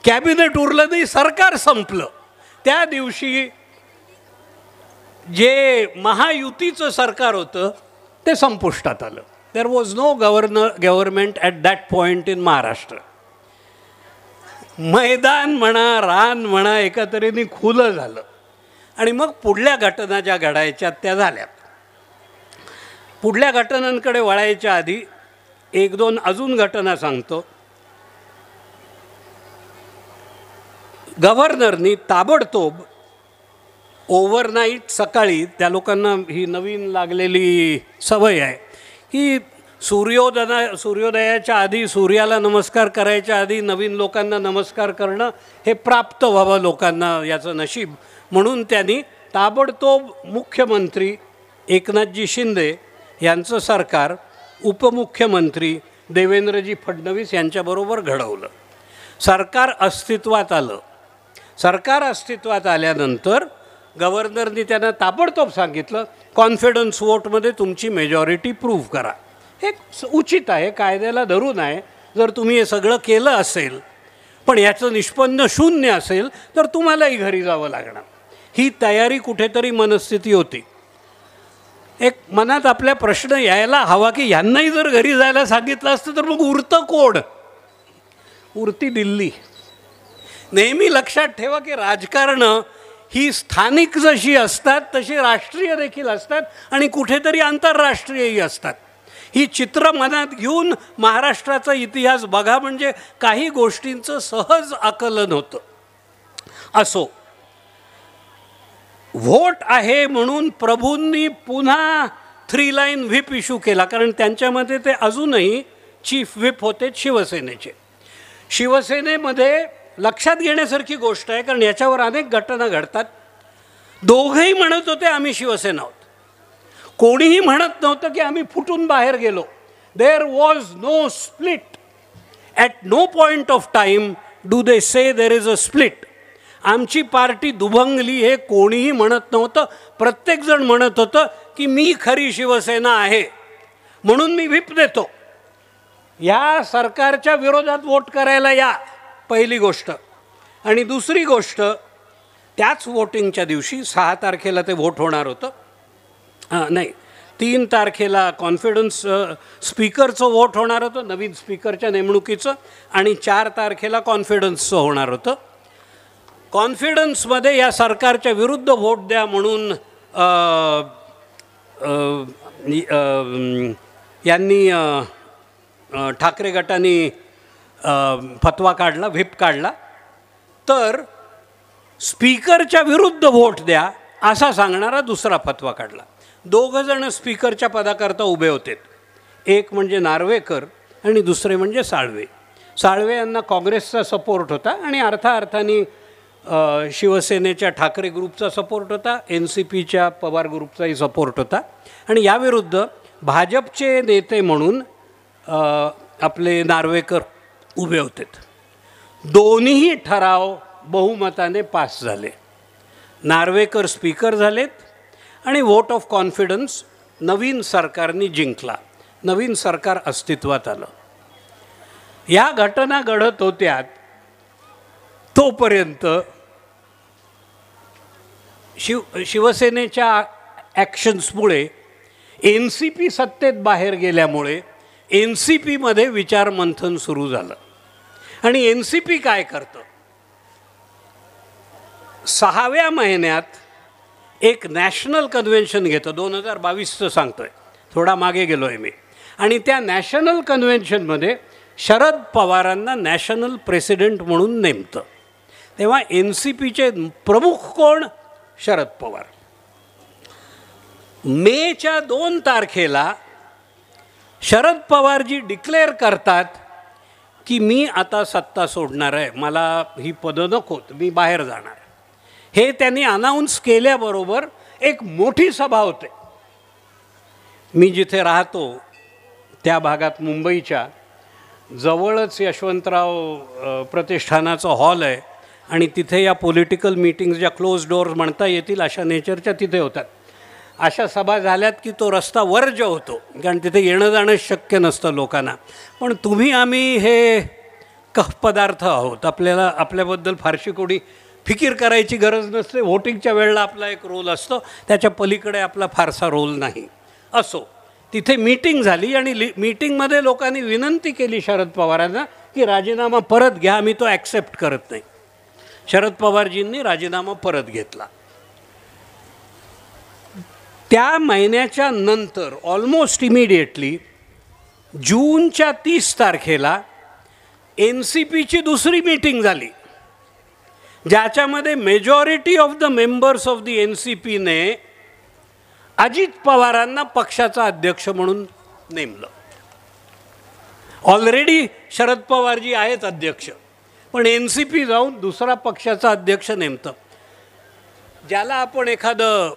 कॅबिनेट उरलं नाही, सरकार संपलं. त्या दिवशी जे महायुतीचं सरकार होतं ते संपुष्टात आलं. There was no government at that point in Maharashtra. मैदान म्हणा, रान म्हणा, एका तऱ्हेने खुलं झालं. आणि मग पुढल्या घटना ज्या घडायच्या त्या झाल्या. पुढल्या घटनांकडे वळायच्या आधी एक दोन अजून घटना सांगतो. गव्हर्नरनी ताबडतोब ओव्हरनाईट सकाळी, त्या लोकांना ही नवीन लागलेली सवय आहे की सूर्योदयाच्या आधी, सूर्याला नमस्कार करायच्या आधी नवीन लोकांना नमस्कार करणं हे प्राप्त व्हावं लोकांना, याचं नशीब. म्हणून त्यांनी ताबडतोब मुख्यमंत्री एकनाथजी शिंदे यांचं सरकार उपमुख्यमंत्री देवेंद्रजी फडणवीस यांच्याबरोबर घडवलं. सरकार अस्तित्वात आलं. सरकार अस्तित्वात आल्यानंतर गव्हर्नरनी त्यांना ताबडतोब सांगितलं कॉन्फिडन्स वोटमध्ये तुमची मेजॉरिटी प्रूव्ह करा. हे उचित आहे, कायद्याला धरून आहे. जर तुम्ही हे सगळं केलं असेल पण याचं निष्पन्न शून्य असेल तर तुम्हालाही घरी जावं लागणार. ही तयारी कुठेतरी मनस्थिती होती. एक मनात आपल्या प्रश्न यायला हवा की यांनाही जर घरी जायला सांगितलं असतं तर मग उरतं कोण? उरती दिल्ली. नेहमी लक्षात ठेवा की राजकारण ही स्थानिक जशी असतात तशी राष्ट्रीय देखील असतात आणि कुठेतरी आंतरराष्ट्रीयही असतात. ही चित्र मनात घेऊन महाराष्ट्राचा इतिहास बघा, म्हणजे काही गोष्टींचं सहज आकलन होतं. असो, व्होट आहे म्हणून प्रभूंनी पुन्हा 3 लाईन व्हिप इश्यू केला, कारण त्यांच्यामध्ये ते अजूनही चीफ व्हिप होते शिवसेनेचे. शिवसेनेमध्ये लक्षात घेण्यासारखी गोष्ट आहे, कारण याच्यावर अनेक घटना घडतात. दोघंही म्हणत होते आम्ही शिवसेना आहोत, कोणीही म्हणत नव्हतं की आम्ही फुटून बाहेर गेलो. There was no split. At no point of time do they say there is a split. आमची पार्टी दुभंगली हे कोणीही म्हणत नव्हतं. प्रत्येकजण म्हणत होतं की मी खरी शिवसेना आहे म्हणून मी व्हिप देतो, या सरकारच्या विरोधात वोट करायला या, पहिली गोष्ट. आणि दुसरी गोष्ट, त्याच वोटिंगच्या दिवशी 6 तारखेला ते वोट होणार होतं, नाही 3 तारखेला कॉन्फिडन्स स्पीकरचं वोट होणार होतं, नवीन स्पीकरच्या नेमणुकीचं, आणि 4 तारखेला कॉन्फिडन्सचं होणार होतं. कॉन्फिडन्समध्ये या सरकारच्या विरुद्ध वोट द्या म्हणून यांनी ठाकरे गटाने फतवा काढला, व्हिप काढला. तर स्पीकरच्या विरुद्ध वोट द्या असा सांगणारा दुसरा फतवा काढला. 2 जण स्पीकरच्या पदाकरता उभे होते, एक म्हणजे नार्वेकर आणि दुसरे म्हणजे साळवे. साळवे यांना काँग्रेसचा सपोर्ट होता आणि अर्थाने शिवसेनेच्या ठाकरे ग्रुपचा सपोर्ट होता, NCPच्या पवार ग्रुपचाही सपोर्ट होता. आणि याविरुद्ध भाजपचे नेते म्हणून आपले नार्वेकर उभे होते. दोन्ही ठराव बहुमताने पास झाले. नार्वेकर स्पीकर झालेत आणि वोट ऑफ कॉन्फिडन्स नवीन सरकारने जिंकला, नवीन सरकार अस्तित्वात आलं. या घटना घडत होत्या तोपर्यंत शिवसेनेच्या ॲक्शन्समुळे NCP सत्तेत बाहेर गेल्यामुळे NCPमध्ये विचारमंथन सुरू झालं. आणि NCP काय करतं, 6व्या महिन्यात एक नॅशनल कन्व्हेन्शन घेतं. 2022चं सांगतोय, थोडा मागे गेलो आहे मी. आणि त्या नॅशनल कन्व्हेन्शनमध्ये शरद पवारांना नॅशनल प्रेसिडेंट म्हणून नेमतं. तेव्हा NCPचे प्रमुख कोण? शरद पवार. मेच्या 2 तारखेला शरद पवारजी डिक्लेअर करतात की मी आता सत्ता सोडणार आहे, मला ही पदं नकोत, मी बाहेर जाणार. हे त्यांनी अनाऊन्स केल्याबरोबर एक मोठी सभा होते. मी जिथे राहतो त्या भागात मुंबईच्या जवळच यशवंतराव प्रतिष्ठानाचा हॉल आहे आणि तिथे या पॉलिटिकल मीटिंग्स ज्या क्लोज डोअर्स म्हणता येतील अशा नेचरच्या तिथे होतात. अशा सभा झाल्यात की तो रस्ता वर्ज होतो, कारण तिथे येणं जाणं शक्य नसतं लोकांना. पण तुम्ही आम्ही हे पदार्थ आहोत, आपल्याला आपल्याबद्दल फारशी कोणी फिकीर करायची गरज नसते. व्होटिंगच्या वेळेला आपला एक रोल असतो, त्याच्या पलीकडे आपला फारसा रोल नाही. असो, तिथे मीटिंग झाली आणि मीटिंगमध्ये लोकांनी विनंती केली शरद पवारांना की राजीनामा परत घ्या, आम्ही तो ॲक्सेप्ट करत नाही. शरद पवारजींनी राजीनामा परत घेतला. त्या महिन्याच्या नंतर ऑलमोस्ट इमिडिएटली जूनच्या 30 तारखेला NCPची दुसरी मीटिंग झाली, ज्याच्यामध्ये majority of the members of the NCPने अजित पवारांना पक्षाचा अध्यक्ष म्हणून नेमलं. ऑलरेडी शरद पवारजी आहेत अध्यक्ष, पण NCP जाऊन दुसरा पक्षाचा अध्यक्ष नेमतं. ज्याला आपण एखादं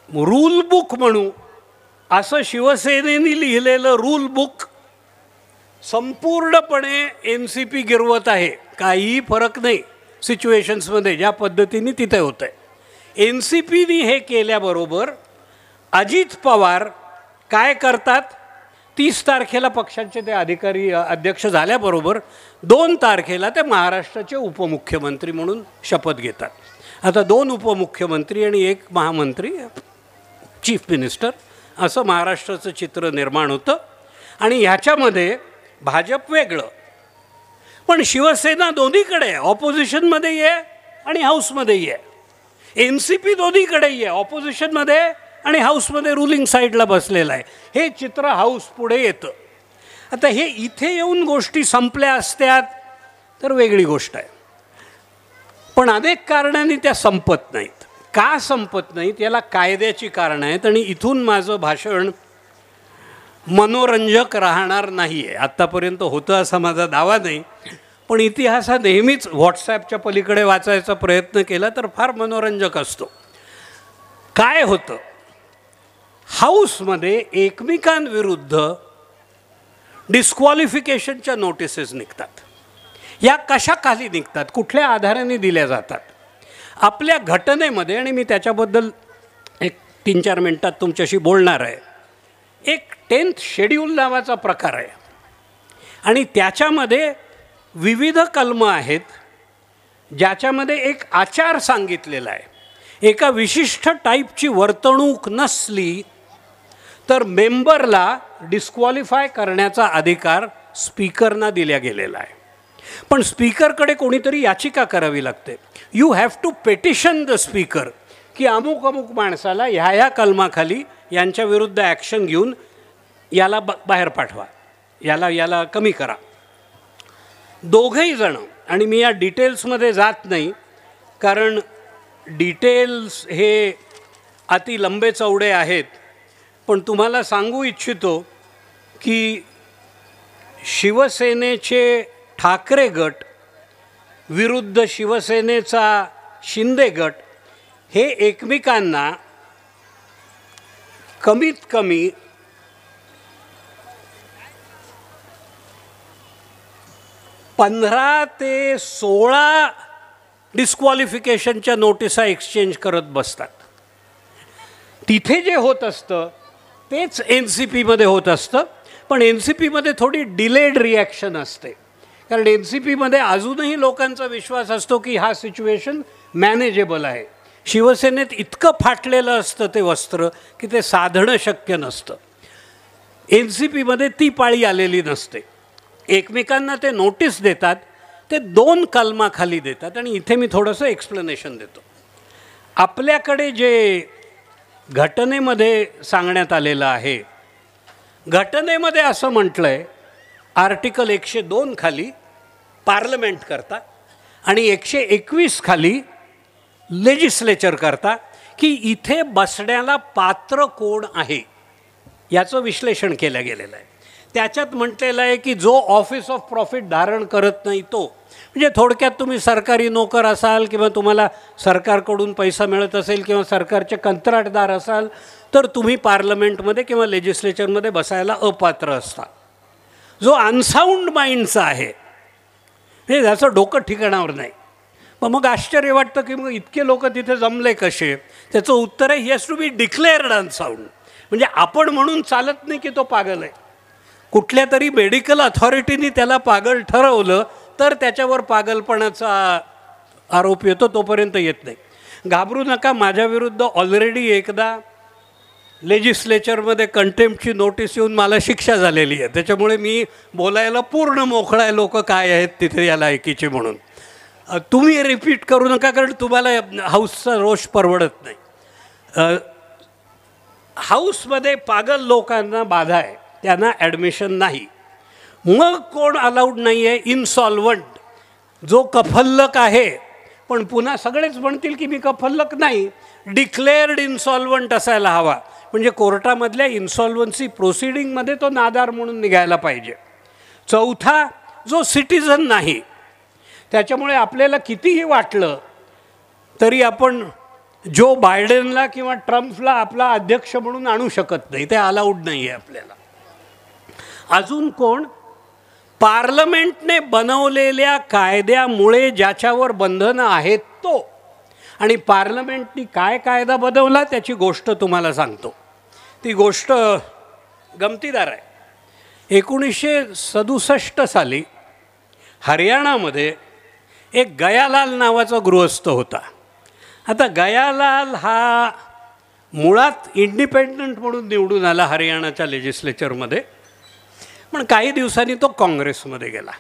रूल बुक म्हणू, असं शिवसेनेने लिहिलेलं रूल बुक संपूर्णपणे NCP गिरवत आहे. काहीही फरक नाही सिच्युएशन्समध्ये, ज्या पद्धतीने तिथे होतं आहे. NCPने हे केल्याबरोबर अजित पवार काय करतात, 30 तारखेला पक्षाचे ते अधिकारी अध्यक्ष झाल्याबरोबर 2 तारखेला ते महाराष्ट्राचे उपमुख्यमंत्री म्हणून शपथ घेतात. आता 2 उपमुख्यमंत्री आणि 1 महामंत्री, चीफ मिनिस्टर, असं महाराष्ट्राचं चित्र निर्माण होतं. आणि ह्याच्यामध्ये भाजप वेगळं, पण शिवसेना दोन्हीकडे, ऑपोजिशनमध्ये आहे आणि हाऊसमध्येही आहे. NCP दोन्हीकडेही आहे, ऑपोजिशनमध्ये आणि हाऊसमध्ये रुलिंग साईडला बसलेला आहे. हे चित्र हाऊस पुढे येतं. आता हे इथे येऊन गोष्टी संपल्या असत्यात तर वेगळी गोष्ट आहे, पण अनेक कारणांनी त्या संपत नाहीत. का संपत नाहीत याला कायद्याची कारणं आहेत, आणि इथून माझं भाषण मनोरंजक राहणार नाही आहे. आत्तापर्यंत होतं असा माझा दावा नाही, पण इतिहास हा नेहमीच व्हॉट्सॲपच्या पलीकडे वाचायचा प्रयत्न केला तर फार मनोरंजक असतो. काय होतं, हाऊसमध्ये एकमेकांविरुद्ध डिस्क्वालिफिकेशनच्या नोटिसेस निघतात. या कशाखाली निघतात, कुठल्या आधाराने दिल्या जातात? आपल्या घटनेमध्ये, आणि मी त्याच्याबद्दल एक 3-4 मिनटात तुमच्याशी बोलणार आहे, एक 10th शेड्यूल नावाचा प्रकार आहे, आणि त्याच्यामध्ये विविध कलमं आहेत ज्याच्यामध्ये एक आचार सांगितलेला आहे. एका विशिष्ट टाईपची वर्तणूक नसली तर मेंबरला डिस्क्वालिफाय करण्याचा अधिकार स्पीकरना दिला गेलेला आहे. पण स्पीकरकडे कोणीतरी याचिका करावी लागते. You have to petition the speaker की अमुक अमुक माणसाला ह्या कलमाखाली यांच्या विरुद्ध ॲक्शन घेऊन याला बाहेर पाठवा, याला कमी करा. दोघंही जण, आणि मी या डिटेल्समध्ये जात नाही कारण डिटेल्स हे अति लंबे चौडे आहेत, पण तुम्हाला सांगू इच्छितो की शिवसेनेचे ठाकरे गट विरुद्ध शिवसेनेचा शिंदे गट हे एकमेकांना कमीत कमी 15 ते 16 डिस्क्वालिफिकेशनच्या नोटिसा एक्सचेंज करत बसतात. तिथे जे होत असतं तेच NCPमध्ये होत असतं, पण NCPमध्ये थोडी डिलेड रिॲक्शन असते, कारण NCPमध्ये अजूनही लोकांचा विश्वास असतो की हा सिच्युएशन मॅनेजेबल आहे. शिवसेनेत इतकं फाटलेलं असतं ते वस्त्र की ते साधणं शक्य नसतं. NCPमध्ये ती पाळी आलेली नसते. एकमेकांना ते नोटीस देतात, ते 2 कलमाखाली देतात, आणि इथे मी थोडंसं एक्सप्लेनेशन देतो. आपल्याकडे जे घटनेमध्ये सांगण्यात आलेलं आहे, घटनेमध्ये असं म्हटलं आहे आर्टिकल 102 खाली पार्लमेंट करता आणि 121 खाली लेजिस्लेचर करता की इथे बसण्याला पात्र कोण आहे याचं विश्लेषण केलं गेलेलं आहे. त्याच्यात म्हटलेलं आहे की जो ऑफिस ऑफ प्रॉफिट धारण करत नाही तो, म्हणजे थोडक्यात तुम्ही सरकारी नोकर असाल किंवा तुम्हाला सरकारकडून पैसा मिळत असेल किंवा सरकारचे कंत्राटदार असाल तर तुम्ही पार्लमेंटमध्ये किंवा लेजिस्लेचरमध्ये बसायला अपात्र असता. जो अनसाऊंड माइंडचा आहे, म्हणजे त्याचं डोकं ठिकाणावर नाही, मग आश्चर्य वाटतं की मग इतके लोक तिथे जमले कसे. त्याचं उत्तर आहे, he has to be declared unsound. म्हणजे आपण म्हणून चालत नाही की तो पागल आहे. कुठल्या तरी मेडिकल अथॉरिटीने त्याला पागल ठरवलं तर त्याच्यावर पागलपणाचा आरोप येतो, तोपर्यंत येत नाही. घाबरू नका, माझ्याविरुद्ध ऑलरेडी एकदा लेजिस्लेचरमध्ये कंटेम्प्टची नोटीस येऊन मला शिक्षा झालेली आहे. त्याच्यामुळे मी बोलायला पूर्ण मोकळा आहे लोक काय आहेत तिथे या लायकीचे म्हणून. तुम्ही रिपीट करू नका, कारण तुम्हाला हाऊसचा रोष परवडत नाही. हाऊसमध्ये पागल लोकांना बाधा आहे, त्यांना ॲडमिशन नाही. मग कोण अलाउड नाही आहे? इन्सॉल्वंट, जो कफल्लक आहे, पण पुन्हा सगळेच म्हणतील की मी कफल्लक नाही. डिक्लेअर्ड इन्सॉल्वंट असायला हवा, म्हणजे कोर्टामधल्या इन्सॉल्वन्सी प्रोसिडिंगमध्ये तो नादार म्हणून निघायला पाहिजे. चौथा, जो सिटिझन नाही. त्याच्यामुळे आपल्याला कितीही वाटलं तरी आपण जो बायडेनला किंवा ट्रम्पला आपला अध्यक्ष म्हणून आणू शकत नाही, ते अलाउड नाही आहे आपल्याला. अजून कोण? पार्लमेंटने बनवलेल्या कायद्यामुळे ज्याच्यावर बंधनं आहेत तो. आणि पार्लमेंटनी काय कायदा बनवला त्याची गोष्ट तुम्हाला सांगतो. ती गोष्ट गमतीदार आहे. 1967 साली हरियाणामध्ये एक गयालाल नावाचा गृहस्थ होता. आता गयालाल हा मुळात इंडिपेंडंट म्हणून निवडून आला हरियाणाच्या लेजिस्लेचरमध्ये, पण काही दिवसांनी तो काँग्रेसमध्ये गेला.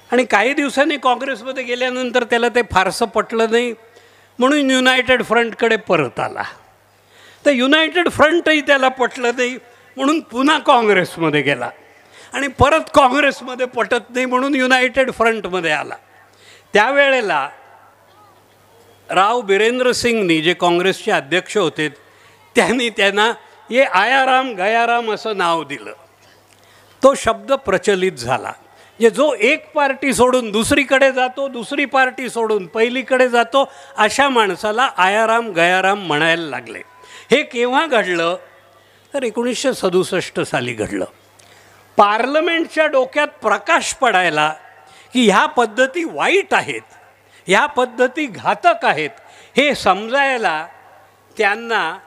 आणि काही दिवसांनी काँग्रेसमध्ये गेल्यानंतर त्याला ते फारसं पटलं नाही. म्हणून युनायटेड फ्रंटकडे परत आला. तर युनायटेड फ्रंटही त्याला पटलं नाही म्हणून पुन्हा काँग्रेसमध्ये गेला आणि परत काँग्रेसमध्ये पटत नाही म्हणून युनायटेड फ्रंटमध्ये आला. त्यावेळेला राव बिरेंद्र सिंगनी, जे काँग्रेसचे अध्यक्ष होते, त्यांनी त्यांना ये आयाराम गयाराम असं नाव दिलं. तो शब्द प्रचलित झाला. जे जो एक पार्टी सोडून दुसरीकडे जातो, दुसरी पार्टी सोडून पहिलीकडे जातो, अशा माणसाला आयाराम गयाराम म्हणायला लागले. हे केव्हा घडलं तर 1967 साली घडलं. पार्लमेंटच्या डोक्यात प्रकाश पडायला की ह्या पद्धती वाईट आहेत, ह्या पद्धती घातक आहेत, हे समजायला त्यांना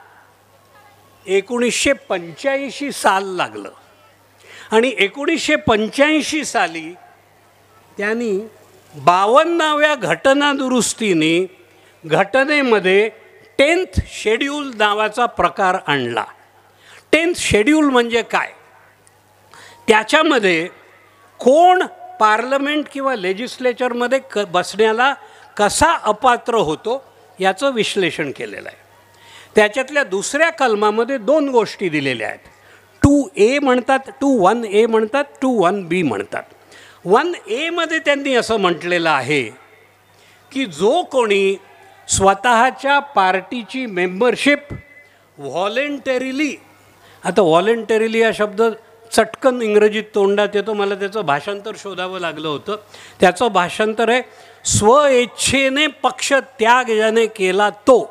1985 साल लागलं. आणि 1985 साली त्यांनी 52व्या घटनादुरुस्तीने घटनेमध्ये 10th शेड्यूल नावाचा प्रकार आणला. 10th शेड्यूल म्हणजे काय? त्याच्यामध्ये कोण पार्लमेंट किंवा लेजिस्लेचरमध्ये बसण्याला कसा अपात्र होतो याचं विश्लेषण केलेलं आहे. त्याच्यातल्या दुसऱ्या कलमामध्ये 2 गोष्टी दिलेल्या आहेत. 2A म्हणतात, 21A म्हणतात, 21B म्हणतात. 1A मध्ये त्यांनी असं म्हटलेलं आहे की जो कोणी स्वतःच्या पार्टीची मेंबरशिप व्हॉलेंटरीली, आता व्हॉलेंटरीली हा शब्द चटकन इंग्रजीत तोंडात येतो, मला त्याचं भाषांतर शोधावं लागलं होतं. त्याचं भाषांतर आहे स्वइच्छेने पक्षत्याग ज्याने केला तो.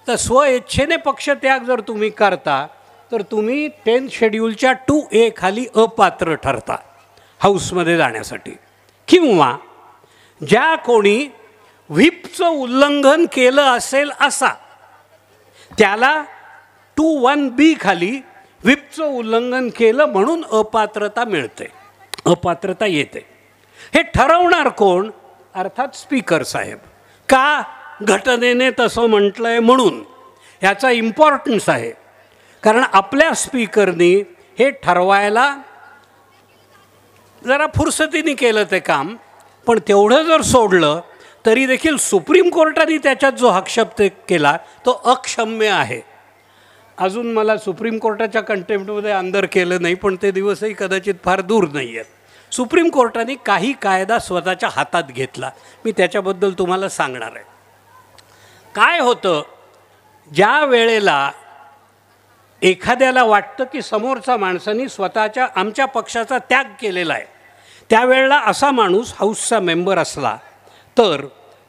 तर स्वइच्छेने पक्षत्याग जर तुम्ही करता तर तुम्ही 10th शेड्यूलच्या 2A खाली अपात्र ठरता हाऊसमध्ये जाण्यासाठी. किंवा ज्या कोणी व्हिपचं उल्लंघन केलं असेल असा, त्याला 21B खाली व्हिपचं उल्लंघन केलं म्हणून अपात्रता मिळते, अपात्रता येते. हे ठरवणार कोण? अर्थात स्पीकर साहेब. का? घटनेने तसं म्हटलं आहे म्हणून. ह्याचा इम्पॉर्टन्स आहे, कारण आपल्या स्पीकरनी हे ठरवायला जरा फुरसतीने केलं ते काम. पण तेवढं जर सोडलं तरी देखील सुप्रीम कोर्टाने त्याच्यात जो हस्तक्षेप केला तो अक्षम्य आहे. अजून मला सुप्रीम कोर्टाच्या कंटेम्प्टमध्ये अंदर केलं नाही, पण ते दिवसही कदाचित फार दूर नाही आहेत. सुप्रीम कोर्टाने काही कायदा स्वतःच्या हातात घेतला. मी त्याच्याबद्दल तुम्हाला सांगणार आहे. काय होतं, ज्या वेळेला एखाद्याला वाटतं की समोरचा माणसाने स्वतःच्या आमच्या पक्षाचा त्याग केलेला आहे, त्यावेळेला असा माणूस हाऊसचा मेंबर असला तर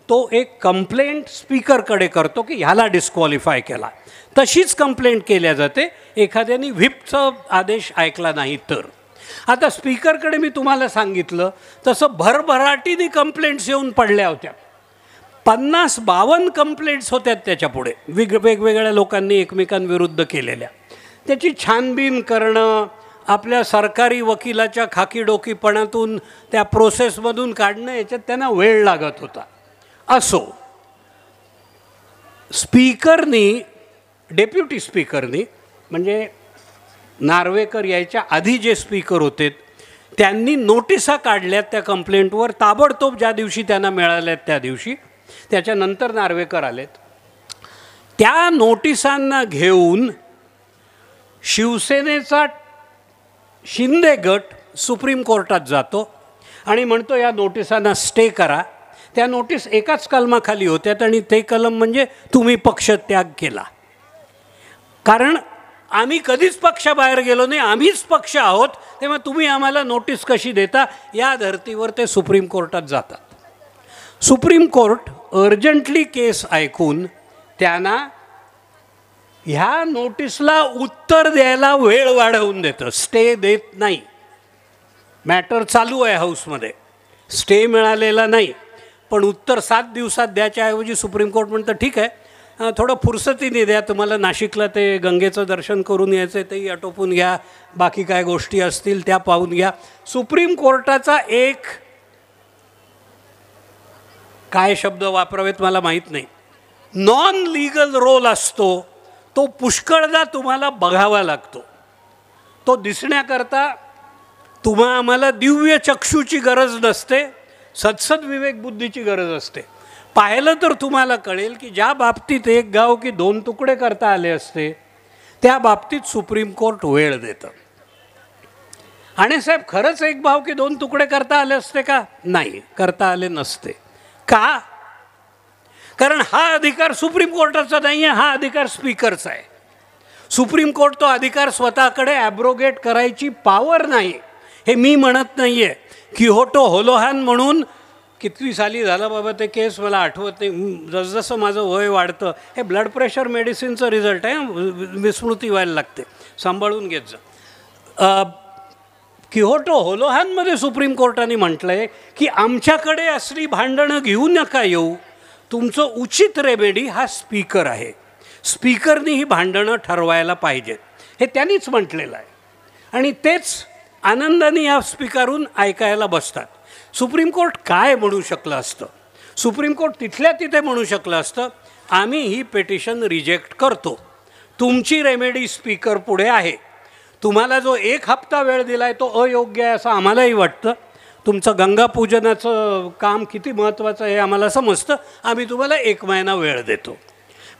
तो एक कंप्लेंट स्पीकरकडे करतो की ह्याला डिस्क्वालिफाय केला. तशीच कंप्लेंट केल्या जाते एखाद्याने व्हिपचा आदेश ऐकला नाही तर. आता स्पीकरकडे मी तुम्हाला सांगितलं तसं भरभराटीने कंप्लेंट्स येऊन पडल्या होत्या. 50-52 कंप्लेंट्स होत्या त्याच्यापुढे, वेगवेगळ्या लोकांनी एकमेकांविरुद्ध केलेल्या. त्याची छानबीन करणं, आपल्या सरकारी वकिलाच्या खाकीडोकीपणातून त्या प्रोसेसमधून काढणं, याच्यात त्यांना वेळ लागत होता. असो, स्पीकरनी, डेप्युटी स्पीकरनी, म्हणजे नार्वेकर यायच्या आधी जे स्पीकर होते त्यांनी नोटिसा काढल्यात त्या कंप्लेंटवर ताबडतोब, ज्या दिवशी त्यांना मिळाल्यात त्या दिवशी. त्याच्यानंतर नार्वेकर आलेत. त्या नोटिसांना घेऊन शिवसेनेचा शिंदे गट सुप्रीम कोर्टात जातो आणि म्हणतो या नोटिसांना स्टे करा. त्या नोटीस एकाच कलमाखाली होत्यात आणि ते कलम म्हणजे तुम्ही पक्षत्याग केला. कारण आम्ही कधीच पक्षाबाहेर गेलो नाही, आम्हीच पक्ष आहोत, तेव्हा तुम्ही आम्हाला नोटीस कशी देता, या धर्तीवर ते सुप्रीम कोर्टात जातात. सुप्रीम कोर्ट अर्जंटली केस ऐकून त्यांना ह्या नोटीसला उत्तर द्यायला वेळ वाढवून देतं, स्टे देत नाही. मॅटर चालू आहे हाऊसमध्ये, स्टे मिळालेला नाही, पण उत्तर 7 दिवसात द्यायच्याऐवजी सुप्रीम कोर्ट म्हणतं ठीक आहे, थोडं फुरसतीने द्या, तुम्हाला नाशिकला ते गंगेचं दर्शन करून यायचं आहे, तेही आटोपून घ्या, बाकी काय गोष्टी असतील त्या पाहून घ्या. सुप्रीम कोर्टाचा एक, काय शब्द वापरावेत मला माहीत नाही, नॉन लिगल रोल असतो, तो पुष्कळदा तुम्हाला बघावा लागतो. तो दिसण्याकरता आम्हाला दिव्य चक्षूची गरज नसते, सद्सद विवेक बुद्धीची गरज असते. पाहिलं तर तुम्हाला कळेल की ज्या बाबतीत एक गाव की 2 तुकडे करता आले असते त्या बाबतीत सुप्रीम कोर्ट वेळ देतं. आणि साहेब खरंच एक भाव की 2 तुकडे करता आले असते का? नाही, करता आले नसते. का? कारण हा अधिकार सुप्रीम कोर्टाचा नाही आहे, हा अधिकार स्पीकरचा आहे. सुप्रीम कोर्ट तो अधिकार स्वतःकडे ॲब्रोगेट करायची पॉवर नाही, हे मी म्हणत नाही आहे. किहोटो होलोहान म्हणून कितवी साली झालं बाबा ते केस मला आठवत नाही, जसजसं माझं वय वाढतं हे ब्लड प्रेशर मेडिसिनचं रिझल्ट आहे, विस्मृती व्हायला लागते, सांभाळून घेत जा. किहोटो होलोहानमध्ये सुप्रीम कोर्टाने म्हटलं आहे की आमच्याकडे असली भांडणं घेऊ नका येऊ, तुमचं उचित रेमेडी हा स्पीकर आहे, स्पीकरनी ही भांडणं ठरवायला पाहिजेत, हे त्यांनीच म्हटलेलं आहे. आणि तेच आनंदाने या स्पीकरहून ऐकायला बसतात. सुप्रीम कोर्ट काय म्हणू शकलं असतं? सुप्रीम कोर्ट तिथल्या तिथे म्हणू शकलं असतं आम्ही ही पेटिशन रिजेक्ट करतो, तुमची रेमेडी स्पीकर पुढे आहे, तुम्हाला जो 1 हप्ता वेळ दिला आहे तो अयोग्य आहे असं आम्हालाही वाटतं, तुमचं गंगापूजनाचं काम किती महत्त्वाचं आहे आम्हाला समजतं, आम्ही तुम्हाला 1 महिना वेळ देतो.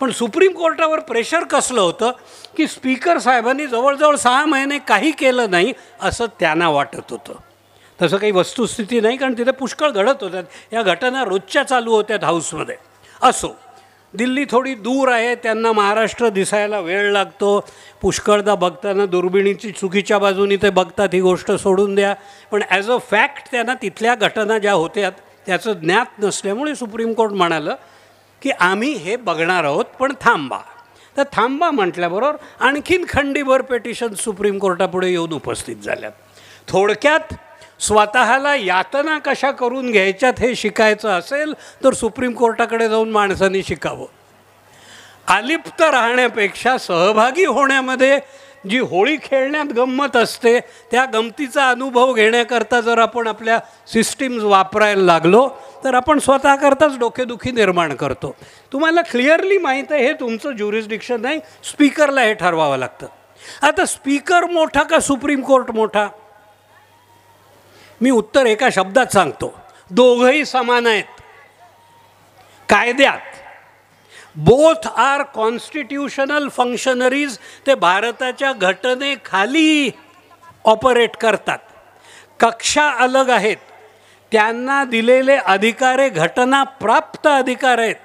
पण सुप्रीम कोर्टावर प्रेशर कसलं होतं की स्पीकर साहेबांनी जवळजवळ 6 महिने काही केलं नाही असं त्यांना वाटत होतं. तसं काही वस्तुस्थिती नाही, कारण तिथे पुष्कळ घडत होत्यात, या घटना रोजच्या चालू होत्यात हाऊसमध्ये. असो, दिल्ली थोडी दूर आहे, त्यांना महाराष्ट्र दिसायला वेळ लागतो, पुष्कळदा बघताना दुर्बिणीची चुकीच्या बाजूनी ते बघतात, ही गोष्ट सोडून द्या. पण ॲज अ फॅक्ट त्यांना तिथल्या घटना ज्या होत्यात त्याचं ज्ञात नसल्यामुळे सुप्रीम कोर्ट म्हणालं की आम्ही हे बघणार आहोत पण थांबा. तर थांबा म्हटल्याबरोबर आणखीन खंडीभर पेटिशन सुप्रीम कोर्टापुढे येऊन उपस्थित झाल्यात. थोडक्यात स्वतःला यातना कशा करून घ्यायच्यात हे शिकायचं असेल तर सुप्रीम कोर्टाकडे जाऊन माणसांनी शिकावं. अलिप्त राहण्यापेक्षा सहभागी होण्यामध्ये जी होळी खेळण्यात गंमत असते त्या गमतीचा अनुभव घेण्याकरता जर आपण आपल्या सिस्टीम्स वापरायला लागलो तर आपण स्वतःकरताच डोकेदुखी निर्माण करतो. तुम्हाला क्लिअरली माहीत आहे हे तुमचं ज्युरिस्डिक्शन नाही, स्पीकरला हे ठरवावं लागतं. आता स्पीकर मोठा का सुप्रीम कोर्ट मोठा? मी उत्तर एका शब्दात सांगतो, दोघंही समान आहेत कायद्यात. बोथ आर कॉन्स्टिट्यूशनल फंक्शनरीज, ते भारताच्या घटनेखाली ऑपरेट करतात. कक्षा अलग आहेत, त्यांना दिलेले अधिकार हे घटनाप्राप्त अधिकार आहेत,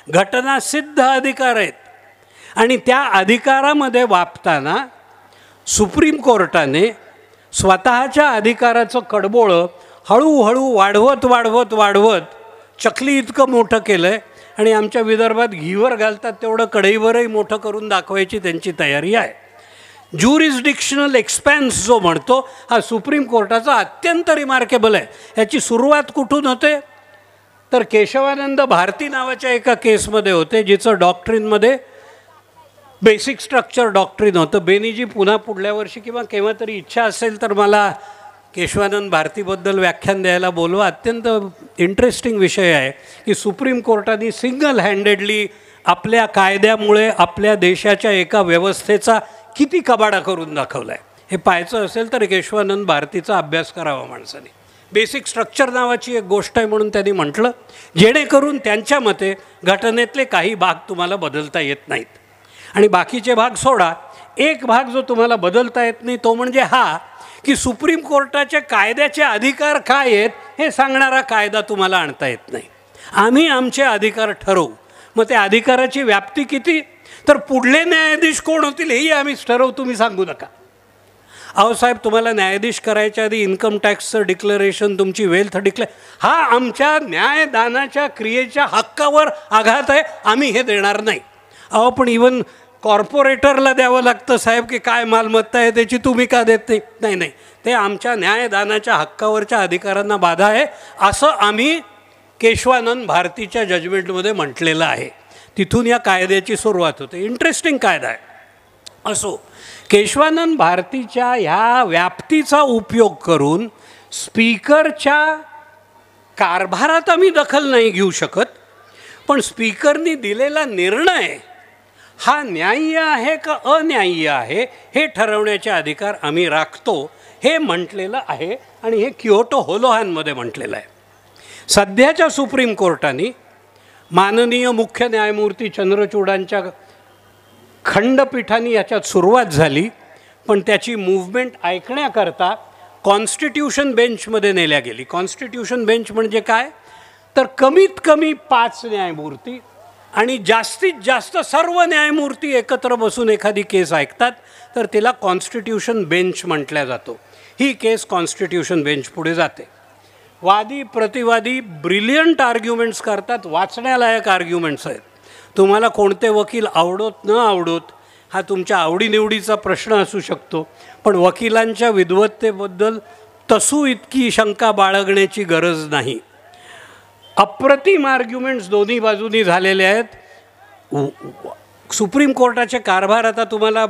घटनासिद्ध अधिकार आहेत. आणि त्या अधिकारामध्ये वापताना सुप्रीम कोर्टाने स्वतःच्या अधिकाराचं कडबोळं हळूहळू वाढवत वाढवत वाढवत चकली इतकं मोठं केलं आहे आणि आमच्या विदर्भात घीवर घालतात तेवढं कढईवरही मोठं करून दाखवायची त्यांची तयारी आहे. ज्युरिस्डिक्शनल एक्सपॅन्स जो म्हणतो हा सुप्रीम कोर्टाचा अत्यंत रिमार्केबल आहे. याची सुरुवात कुठून होते तर केशवानंद भारती नावाच्या एका केसमध्ये होते, जिचं डॉक्ट्रिनमध्ये बेसिक स्ट्रक्चर डॉक्ट्रिन होतं. बेनीजी पुन्हा पुढल्या वर्षी किंवा केव्हा तरी इच्छा असेल तर मला केशवानंद भारतीबद्दल व्याख्यान द्यायला बोलवा. अत्यंत इंटरेस्टिंग विषय आहे की सुप्रीम कोर्टाने सिंगल हँडेडली आपल्या कायद्यामुळे आपल्या देशाच्या एका व्यवस्थेचा किती कबाडा करून दाखवला आहे. हे पाहायचं असेल तर केशवानंद भारतीचा अभ्यास करावा माणसाने. बेसिक स्ट्रक्चर नावाची एक गोष्ट आहे म्हणून त्यांनी म्हटलं, जेणेकरून त्यांच्या मते घटनेतले काही भाग तुम्हाला बदलता येत नाहीत आणि बाकीचे भाग सोडा. एक भाग जो तुम्हाला बदलता येत नाही तो म्हणजे हा की सुप्रीम कोर्टाच्या कायद्याचे अधिकार काय आहेत हे सांगणारा कायदा तुम्हाला आणता येत नाही. आम्ही आमचे अधिकार ठरवू. मग त्या अधिकाराची व्याप्ती किती, तर पुढले न्यायाधीश कोण होतील हेही आम्हीच ठरवू, तुम्ही सांगू नका. अहो साहेब, तुम्हाला न्यायाधीश करायच्या आधी इन्कम टॅक्सचं डिक्लरेशन, तुमची वेल्थ हा आमच्या न्यायदानाच्या क्रियेच्या हक्कावर आघात आहे, आम्ही हे देणार नाही. अहो पण इवन कॉर्पोरेटरला द्यावं लागतं साहेब की काय मालमत्ता आहे त्याची, तुम्ही का देत नाही? नाही नाही, ते आमच्या न्यायदानाच्या हक्कावरच्या अधिकारांना बाधा आहे असं आम्ही केशवानंद भारतीच्या जजमेंटमध्ये म्हटलेलं आहे. तिथून या कायद्याची सुरुवात होते. इंटरेस्टिंग कायदा आहे. असो, केशवानंद भारतीच्या ह्या व्याप्तीचा उपयोग करून स्पीकरच्या कारभारात आम्ही दखल नाही घेऊ शकत, पण स्पीकरनी दिलेला निर्णय हा न्याय्य आहे का अन्याय्य आहे हे ठरवण्याचे अधिकार आम्ही राखतो, हे म्हटलेलं आहे. आणि हे कियोटो होलोहानमध्ये म्हटलेलं आहे. सध्याच्या सुप्रीम कोर्टाने माननीय मुख्य न्यायमूर्ती चंद्रचूडांच्या खंडपीठाने याच्यात सुरुवात झाली, पण त्याची मूव्हमेंट ऐकण्याकरता कॉन्स्टिट्यूशन बेंचमध्ये नेल्या गेली. कॉन्स्टिट्यूशन बेंच म्हणजे काय, तर कमीत कमी 5 न्यायमूर्ती आणि जास्तीत जास्त सर्व न्यायमूर्ती एकत्र बसून एखादी केस ऐकतात, तर तिला कॉन्स्टिट्यूशन बेंच म्हटल्या जातो. ही केस कॉन्स्टिट्यूशन बेंच पुढे जाते. वादी प्रतिवादी ब्रिलियंट आर्ग्युमेंट्स करतात, वाचण्यालायक आर्ग्युमेंट्स आहेत. तुम्हाला कोणते वकील आवडोत न आवडोत हा तुमच्या आवडीनिवडीचा प्रश्न असू शकतो, पण वकिलांच्या विद्वत्तेबद्दल तसू इतकी शंका बाळगण्याची गरज नाही. अप्रतिम आर्ग्युमेंट्स दोन्ही बाजूनी झालेले आहेत. सुप्रीम कोर्टाचे कारभार आता तुम्हाला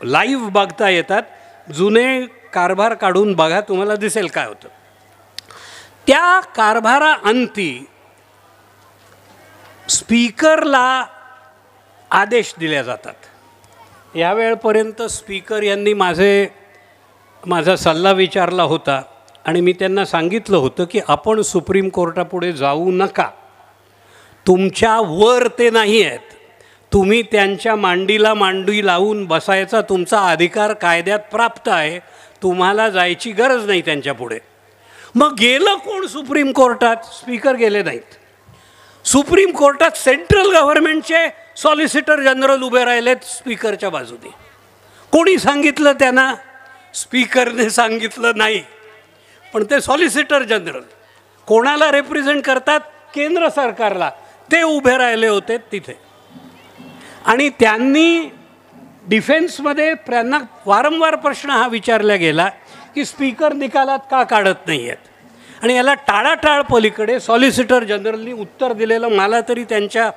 लाईव्ह बघता येतात. जुने कारभार काढून बघा, तुम्हाला दिसेल काय होतं. त्या कारभाराअंती स्पीकरला आदेश दिले जातात. यावेळपर्यंत स्पीकर यांनी माझा सल्ला विचारला होता आणि मी त्यांना सांगितलं होतं की आपण सुप्रीम कोर्टापुढे जाऊ नका, तुमच्या वर ते नाही आहेत, तुम्ही त्यांच्या मांडीला मांडी लावून बसायचा तुमचा अधिकार कायद्यात प्राप्त आहे, तुम्हाला जायची गरज नाही त्यांच्यापुढे. मग गेलं कोण सुप्रीम कोर्टात? स्पीकर गेले नाहीत. सुप्रीम कोर्टात सेंट्रल गव्हर्नमेंटचे सॉलिसिटर जनरल उभे राहिलेत स्पीकरच्या बाजूने. कोणी सांगितलं त्यांना? स्पीकरने सांगितलं नाही, पण ते सॉलिसिटर जनरल कोणाला रिप्रेझेंट करतात? केंद्र सरकारला. ते उभे राहिले होते तिथे आणि त्यांनी डिफेन्समध्ये त्यांना वारंवार प्रश्न हा विचारला गेला की स्पीकर निकालात का काढत नाही आहेत, आणि याला टाळाटाळ पलीकडे सॉलिसिटर जनरलनी उत्तर दिलेलं मला तरी त्यांच्या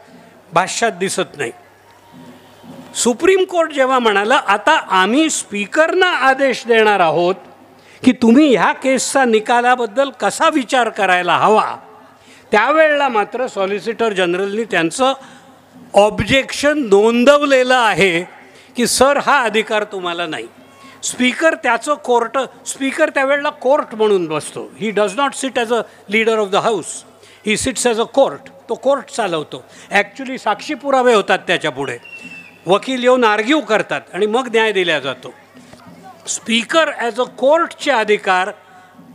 भाष्यात दिसत नाही. सुप्रीम कोर्ट जेव्हा म्हणाला आता आम्ही स्पीकरना आदेश देणार आहोत की तुम्ही ह्या केसचा निकालाबद्दल कसा विचार करायला हवा, त्यावेळेला मात्र सॉलिसिटर जनरलनी त्यांचं ऑब्जेक्शन नोंदवलेलं आहे की सर हा अधिकार तुम्हाला नाही. स्पीकर त्याचं कोर्ट, स्पीकर त्यावेळेला कोर्ट म्हणून बसतो. He does not sit as a leader of the house, he sits as a court. तो कोर्ट चालवतो. ॲक्च्युली साक्षी पुरावे होतात त्याच्यापुढे, वकील येऊन आर्ग्यू करतात आणि मग न्याय दिला जातो. स्पीकर ॲज अ कोर्टचे अधिकार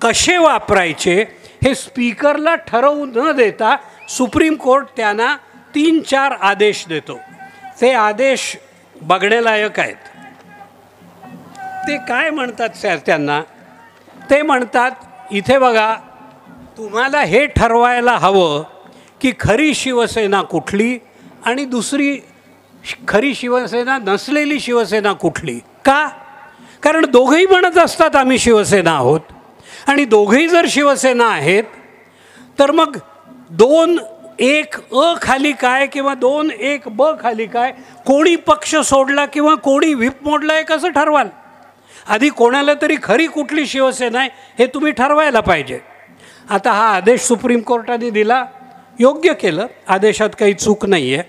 कसे वापरायचे हे स्पीकरला ठरवू न देता सुप्रीम कोर्ट त्यांना 3-4 आदेश देतो. ते आदेश बघण्यालायक आहेत. ते काय म्हणतात त्यांना? ते म्हणतात इथे बघा, तुम्हाला हे ठरवायला हवं की खरी शिवसेना कुठली आणि दुसरी खरी शिवसेना नसलेली शिवसेना कुठली. का? कारण दोघंही म्हणत असतात आम्ही शिवसेना आहोत, आणि दोघंही जर शिवसेना आहेत तर मग 2-1 खाली काय किंवा 2-1 खाली काय, कोणी पक्ष सोडला किंवा कोणी व्हीप मोडला आहे कसं ठरवाल? आधी कोणाला तरी खरी कुठली शिवसेना आहे हे तुम्ही ठरवायला पाहिजे. आता हा आदेश सुप्रीम कोर्टाने दिला, योग्य केलं, आदेशात काही चूक नाही आहे.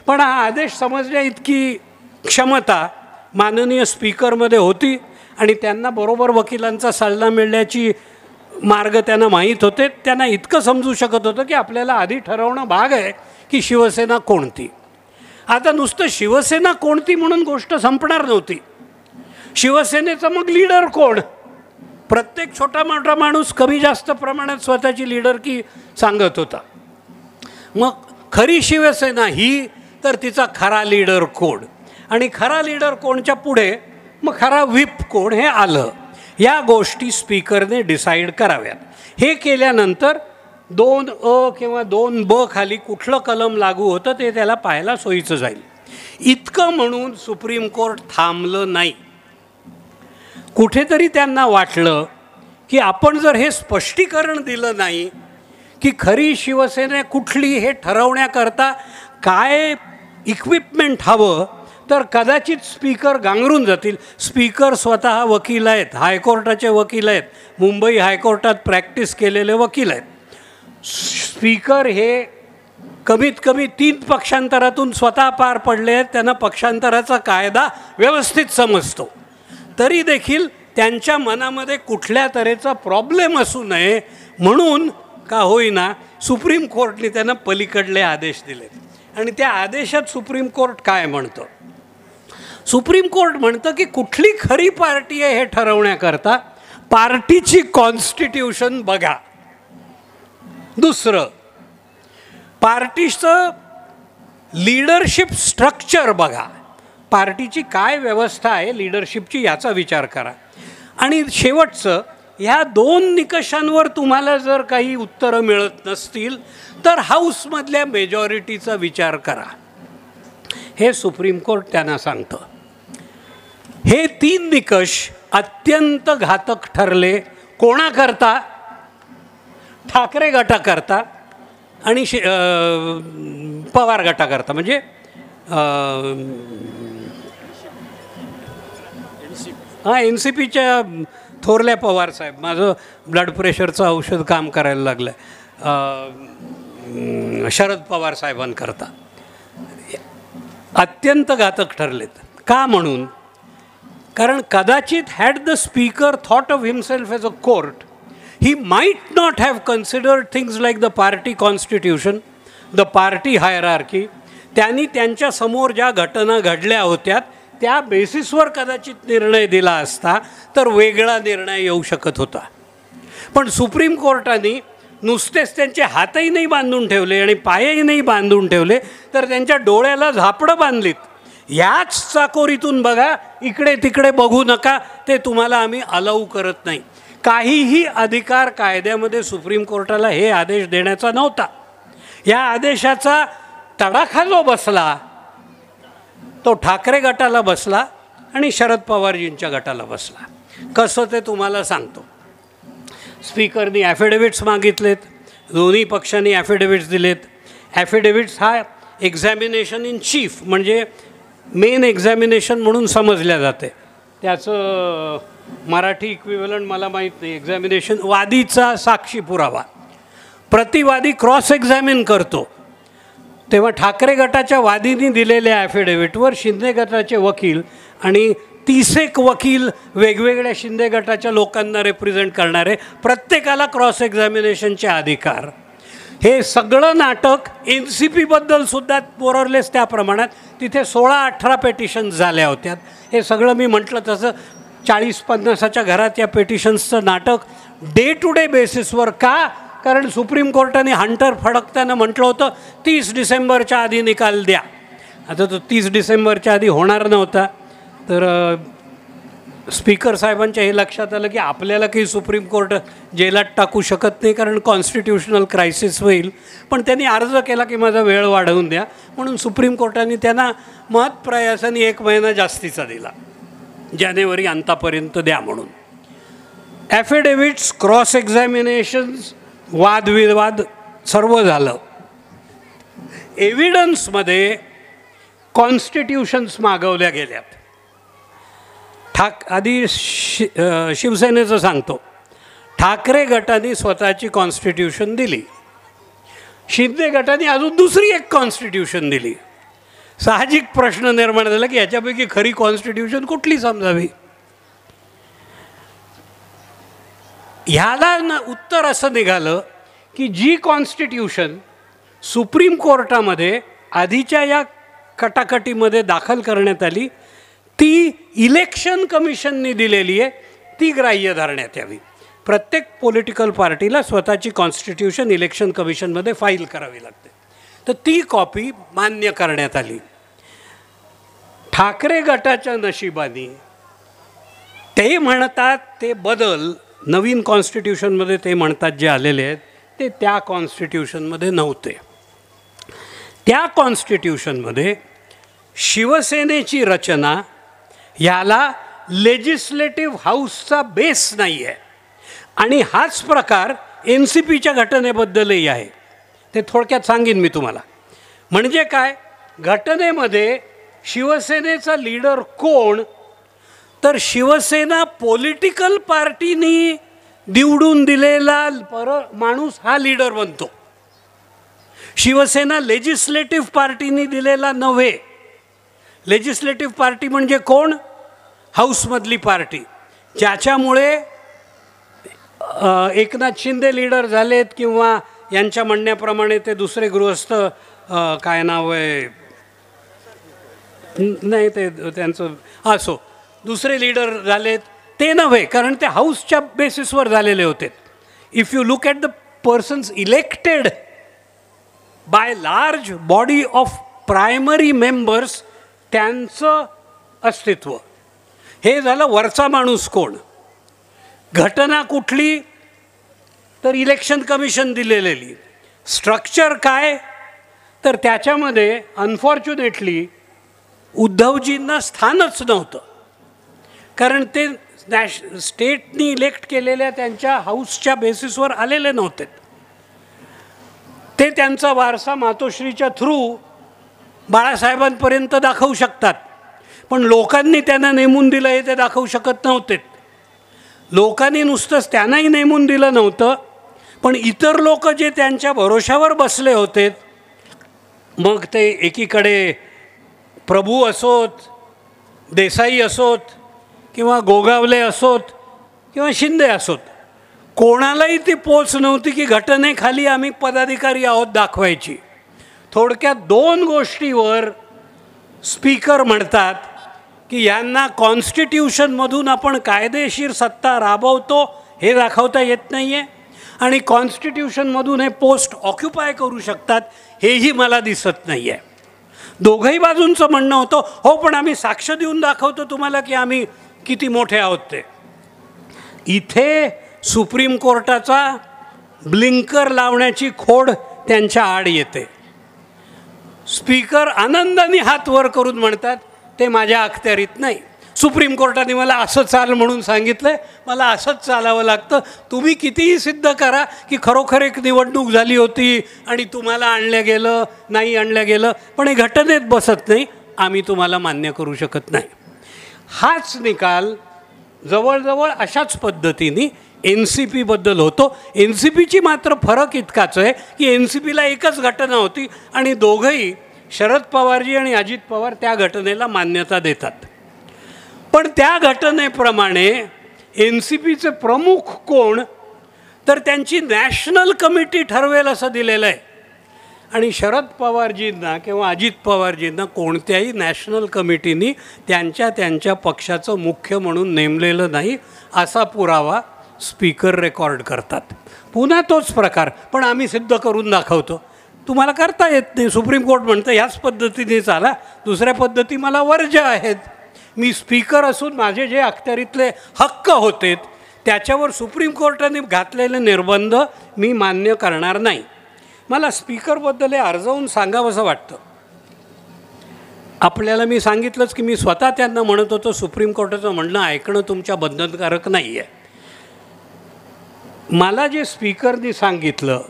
पण हा आदेश समजण्या इतकी क्षमता माननीय स्पीकरमध्ये होती आणि त्यांना बरोबर वकिलांचा सल्ला मिळण्याची मार्ग त्यांना माहीत होते. त्यांना इतकं समजू शकत होतं की आपल्याला आधी ठरवणं भाग आहे की शिवसेना कोणती. आता नुसतं शिवसेना कोणती म्हणून गोष्ट संपणार नव्हती. शिवसेनेचं मग लीडर कोण? प्रत्येक छोटा मोठा माणूस कमी जास्त प्रमाणात स्वतःची लीडरकी सांगत होता. मग खरी शिवसेना ही तर तिचा खरा लीडर कोण, आणि खरा लीडर कोणच्या पुढे मग खरा व्हीप कोण हे आलं. या गोष्टी स्पीकरने डिसाईड कराव्यात. हे केल्यानंतर 2A किंवा 2B खाली कुठलं कलम लागू होतं ते त्याला पाहायला सोयीचं जाईल. इतकं म्हणून सुप्रीम कोर्ट थांबलं नाही. कुठेतरी त्यांना वाटलं की आपण जर हे स्पष्टीकरण दिलं नाही की खरी शिवसेना कुठली हे ठरवण्याकरता काय इक्विपमेंट हवं, तर कदाचित स्पीकर गांगरून जातील. स्पीकर स्वतः वकील आहेत, हायकोर्टाचे वकील आहेत, मुंबई हायकोर्टात प्रॅक्टिस केलेले वकील आहेत. स्पीकर हे कमीत कमी 3 पक्षांतरातून स्वतः पार पडले आहेत. त्यांना पक्षांतराचा कायदा व्यवस्थित समजतो. तरी देखील त्यांच्या मनामध्ये कुठल्या तऱ्हेचा प्रॉब्लेम असू नये म्हणून का होईना सुप्रीम कोर्टने त्यांना पलीकडले आदेश दिलेत आणि त्या आदेशात सुप्रीम कोर्ट काय म्हणतं? सुप्रीम कोर्ट म्हणतं की कुठली खरी पार्टी आहे हे ठरवण्याकरता पार्टीची कॉन्स्टिट्यूशन बघा. दुसरं, पार्टीचं लीडरशिप स्ट्रक्चर बघा, पार्टीची काय व्यवस्था आहे लीडरशिपची याचा विचार करा. आणि शेवटचं, ह्या 2 निकषांवर तुम्हाला जर काही उत्तरं मिळत नसतील तर हाऊसमधल्या मेजॉरिटीचा विचार करा. हे सुप्रीम कोर्ट त्यांना सांगतं. हे 3 निकष अत्यंत घातक ठरले. कोणाकरता? ठाकरे गटाकरता आणि पवार गटाकरता. म्हणजे NCPच्या थोरल्या पवार साहेब, माझं ब्लड प्रेशरचं औषध काम करायला लागलं आहे, शरद पवार साहेबांकरता अत्यंत घातक ठरलेत. का म्हणून? कारण कदाचित had the speaker thought of himself as a court, he might not have considered things like the party constitution, the party hierarchy. त्यांनी त्यांच्या समोर ज्या घटना घडल्या होत्या त्या बेसिसवर कदाचित निर्णय दिला असता तर वेगळा निर्णय येऊ शकत होता. पण सुप्रीम कोर्टाने नुसतेच त्यांचे हातही नाही बांधून ठेवले आणि पायही नाही बांधून ठेवले, तर त्यांच्या डोळ्याला झापडं बांधलीत. याच चाकोरीतून बघा, इकडे तिकडे बघू नका, ते तुम्हाला आम्ही अलाऊ करत नाही. काहीही अधिकार कायद्यामध्ये सुप्रीम कोर्टाला हे आदेश देण्याचा नव्हता. या आदेशाचा तडाखा जो बसला तो ठाकरे गटाला बसला आणि शरद पवारजींच्या गटाला बसला. कसं ते तुम्हाला सांगतो. स्पीकरनी ॲफिडेविट्स मागितलेत, दोन्ही पक्षांनी ॲफिडेविट्स दिलेत. ॲफिडेविट्स हा एक्झॅमिनेशन इन चीफ म्हणजे मेन एक्झॅमिनेशन म्हणून समजल्या जाते. त्याचं मराठी इक्विव्हलंट मला माहीत नाही. एक्झॅमिनेशन, वादीचा साक्षी पुरावा. प्रतिवादी क्रॉस एक्झॅमिन करतो. तेव्हा ठाकरे गटाच्या वादींनी दिलेल्या ॲफिडेव्हिटवर शिंदे गटाचे वकील आणि 30 एक वकील वेगवेगळ्या शिंदे गटाच्या लोकांना रिप्रेझेंट करणारे, प्रत्येकाला क्रॉस एक्झॅमिनेशनचे अधिकार. हे सगळं नाटक NCPबद्दल सुद्धा मोरलेस त्या प्रमाणात तिथे 16-18 पेटिशन्स झाल्या होत्या. हे सगळं मी म्हटलं तसं 40-50च्या घरात या पेटिशन्सचं नाटक डे टू डे बेसिसवर. का? कारण सुप्रीम कोर्टाने हंटर फडकताना म्हटलं होतं 30 डिसेंबरच्या आधी निकाल द्या. आता तो 30 डिसेंबरच्या आधी होणार नव्हता. तर स्पीकर साहेबांच्या हे लक्षात आलं की आपल्याला काही सुप्रीम कोर्ट जेलात टाकू शकत नाही कारण कॉन्स्टिट्युशनल क्रायसिस होईल. पण त्यांनी अर्ज केला की माझा वेळ वाढवून द्या, म्हणून सुप्रीम कोर्टाने त्यांना महत्प्रयासाने 1 महिना जास्तीचा दिला, जानेवारी अंतापर्यंत द्या म्हणून. ॲफिडेव्हिट्स, क्रॉस एक्झॅमिनेशन्स, वादविवाद सर्व झालं. एव्हिडन्समध्ये कॉन्स्टिट्यूशन्स मागवल्या गेल्यात. आधी शिवसेनेचं सांगतो. ठाकरे गटाने स्वतःची कॉन्स्टिट्यूशन दिली, शिंदे गटाने अजून दुसरी एक कॉन्स्टिट्यूशन दिली. साहजिक प्रश्न निर्माण झाला की याच्यापैकी खरी कॉन्स्टिट्यूशन कुठली समजावी. ह्याला उत्तर असं निघालं की जी कॉन्स्टिट्यूशन सुप्रीम कोर्टामध्ये आधीच्या या कटाकटीमध्ये दाखल करण्यात आली ती इलेक्शन कमिशनने दिलेली आहे, ती ग्राह्य धरण्यात यावी. प्रत्येक पॉलिटिकल पार्टीला स्वतःची कॉन्स्टिट्यूशन इलेक्शन कमिशनमध्ये फाईल करावी लागते. तर ती कॉपी मान्य करण्यात आली. ठाकरे गटाच्या नशिबाने ते म्हणतात ते बदल नवीन कॉन्स्टिट्यूशनमध्ये ते म्हणतात जे आलेले आहेत ते त्या कॉन्स्टिट्यूशनमध्ये नव्हते. त्या कॉन्स्टिट्यूशनमध्ये शिवसेनेची रचना ह्याला लेजिस्लेटिव्ह हाऊसचा बेस नाही आहे आणि हाच प्रकार NCPच्या घटनेबद्दलही आहे. ते थोडक्यात सांगेन मी तुम्हाला. म्हणजे काय, घटनेमध्ये शिवसेनेचा लीडर कोण, तर शिवसेना पॉलिटिकल पार्टीनी निवडून दिलेला माणूस हा लीडर बनतो. शिवसेना लेजिस्लेटिव्ह पार्टीनी दिलेला नव्हे. लेजिस्लेटिव्ह पार्टी म्हणजे कोण, हाऊसमधली पार्टी, ज्याच्यामुळे एकनाथ शिंदे लीडर झालेत किंवा यांच्या म्हणण्याप्रमाणे ते दुसरे गृहस्थ काय नाव आहे नाही ते त्यांचं असो दुसरे लीडर झालेत ते नव्हे, कारण ते हाऊसच्या बेसिसवर झालेले होते. If you look at the persons elected by large body of primary members, त्यांचं अस्तित्व हे झालं. वरचा माणूस कोण, घटना कुठली, तर इलेक्शन कमिशन दिलेली. स्ट्रक्चर काय, तर त्याच्यामध्ये अनफॉर्च्युनेटली उद्धवजींना स्थानच नव्हतं, कारण ते स्टेटनी इलेक्ट केलेल्या त्यांच्या हाऊसच्या बेसिसवर आलेले नव्हते. ते त्यांचा वारसा मातोश्रीच्या थ्रू बाळासाहेबांपर्यंत दाखवू शकतात, पण लोकांनी त्यांना नेमून दिलं हे ते दाखवू शकत नव्हते. लोकांनी नुसतंच त्यांनाही नेमून दिलं नव्हतं, पण इतर लोक जे त्यांच्या भरोशावर बसले होते, मग ते एकीकडे प्रभू असोत, देसाई असोत, किंवा गोगावले असोत, किंवा शिंदे असोत, कोणालाही ती पोच नव्हती की घटनेखाली आम्ही पदाधिकारी आहोत दाखवायची. थोडक्यात दोन गोष्टीवर स्पीकर म्हणतात की यांना कॉन्स्टिट्यूशनमधून आपण कायदेशीर सत्ता राबवतो हे दाखवता येत नाही आहे, आणि कॉन्स्टिट्यूशनमधून हे पोस्ट ऑक्युपाय करू शकतात हेही मला दिसत नाही आहे. दोघंही बाजूंचं म्हणणं होतं, हो पण आम्ही साक्ष देऊन दाखवतो तुम्हाला की आम्ही किती मोठे आहोत ते. इथे सुप्रीम कोर्टाचा ब्लिंकर लावण्याची खोड त्यांच्या आड येते. स्पीकर आनंदाने हात वर करून म्हणतात ते माझ्या अखत्यारीत नाही. सुप्रीम कोर्टाने मला असं चाल म्हणून सांगितलं, मला असंच चालावं लागतं. तुम्ही कितीही सिद्ध करा की खरोखर एक निवडणूक झाली होती आणि तुम्हाला आणलं गेलं नाही आणलं गेलं, पण हे घटनेत बसत नाही, आम्ही तुम्हाला मान्य करू शकत नाही. हाच निकाल जवळजवळ अशाच पद्धतीने NCPबद्दल होतो. NCPची मात्र फरक इतकाच आहे की NCPला एकच घटना होती आणि दोघंही शरद पवारजी आणि अजित पवार त्या घटनेला मान्यता देतात. पण त्या घटनेप्रमाणे NCPचे प्रमुख कोण, तर त्यांची नॅशनल कमिटी ठरवेल असं दिलेलं आहे, आणि शरद पवारजींना किंवा अजित पवारजींना कोणत्याही नॅशनल कमिटीनी त्यांच्या पक्षाचं मुख्य म्हणून नेमलेलं नाही असा पुरावा स्पीकर रेकॉर्ड करतात. पुन्हा तोच प्रकार, पण आम्ही सिद्ध करून दाखवतो. तुम्हाला करता येत नाही. सुप्रीम कोर्ट म्हणतं ह्याच पद्धतीने चाला, दुसऱ्या पद्धती मला वर्ज्य आहेत. मी स्पीकर असून माझे जे अखत्यारीतले हक्क होते त्याच्यावर सुप्रीम कोर्टाने घातलेले निर्बंध मी मान्य करणार नाही. मला स्पीकरबद्दल हे अर्जवून सांगावंसं वाटतं. आपल्याला मी सांगितलंच की मी स्वतः त्यांना म्हणत होतो सुप्रीम कोर्टाचं म्हणणं ऐकणं तुमच्या बंधनकारक नाही आहे. मला जे स्पीकरनी सांगितलं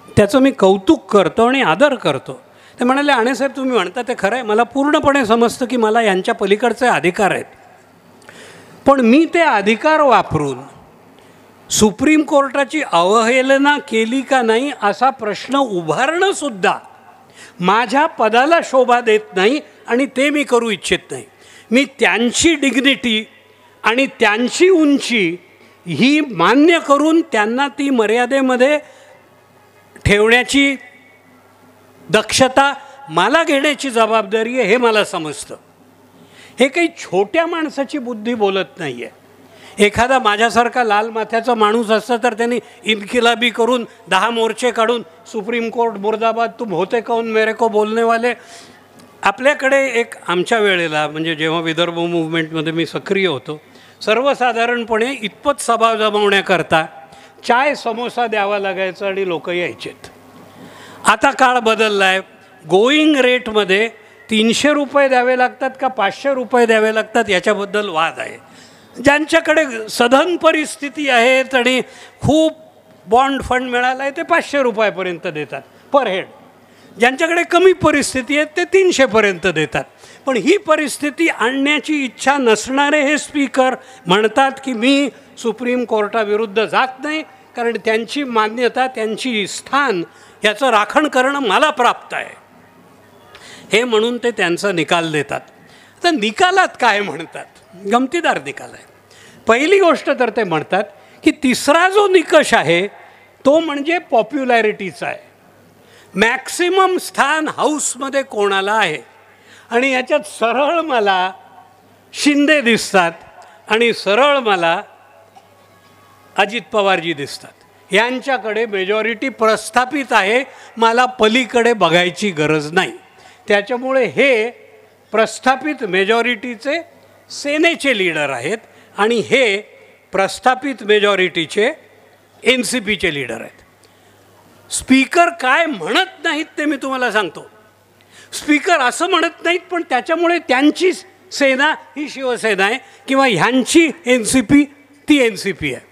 त्याचं मी कौतुक करतो आणि आदर करतो. ते म्हणाले आणेसाहेब तुम्ही म्हणता ते खरं आहे, मला पूर्णपणे समजतं की मला यांच्या पलीकडचे अधिकार आहेत, पण मी ते अधिकार वापरून सुप्रीम कोर्टाची अवहेलना केली का नाही असा प्रश्न उभारणंसुद्धा माझ्या पदाला शोभा देत नाही आणि ते मी करू इच्छित नाही. मी त्यांची डिग्निटी आणि त्यांची उंची ही मान्य करून त्यांना ती मर्यादेमध्ये ठेवण्याची दक्षता मला घेण्याची जबाबदारी आहे हे मला समजतं. हे काही छोट्या माणसाची बुद्धी बोलत नाही आहे. एखादा माझ्यासारखा लाल माथ्याचा माणूस असता तर त्यांनी इन्किलाबी करून 10 मोर्चे काढून सुप्रीम कोर्ट मुर्दाबाद तुम होते कौन मेरे को बोलने वाले. आपल्याकडे एक आमच्या वेळेला म्हणजे जेव्हा विदर्भ मूव्हमेंटमध्ये मी सक्रिय होतो, सर्वसाधारणपणे इतपत सभा जमवण्याकरता चाय समोसा द्यावा लागायचा आणि लोक यायचेत. आता काळ बदलला आहे. गोईंग रेटमध्ये 300 रुपये द्यावे लागतात का 500 रुपये द्यावे लागतात याच्याबद्दल वाद आहे. ज्यांच्याकडे सधन परिस्थिती आहे आणि खूप बॉन्ड फंड मिळाला आहे ते 500 रुपयापर्यंत देतात पर हेड. ज्यांच्याकडे कमी परिस्थिती आहे ते 300पर्यंत देतात. पण ही परिस्थिती आणण्याची इच्छा नसणारे हे स्पीकर म्हणतात की मी सुप्रीम कोर्टाविरुद्ध जात नाही, कारण त्यांची मान्यता त्यांची स्थान याचं राखण करणं मला प्राप्त आहे हे म्हणून ते त्यांचा निकाल देतात. तर निकालात काय म्हणतात, गमतीदार निकाल आहे. पहिली गोष्ट तर ते म्हणतात की तिसरा जो निकष आहे तो म्हणजे पॉप्युलॅरिटीचा आहे. मॅक्सिमम स्थान हाऊसमध्ये कोणाला आहे, आणि याच्यात सरळ मला शिंदे दिसतात आणि सरळ मला अजित पवारजी दिसतात. यांच्याकडे मेजॉरिटी प्रस्थापित आहे, मला पलीकडे बघायची गरज नाही. त्याच्यामुळे हे प्रस्थापित मेजॉरिटीचे सेनेचे लीडर आहेत आणि हे प्रस्थापित मेजॉरिटीचे NCPचे लीडर आहेत. स्पीकर काय म्हणत नाहीत ते मी तुम्हाला सांगतो. स्पीकर असं म्हणत नाहीत, पण त्याच्यामुळे त्यांची सेना ही शिवसेना आहे किंवा ह्यांची NCP ती NCP आहे.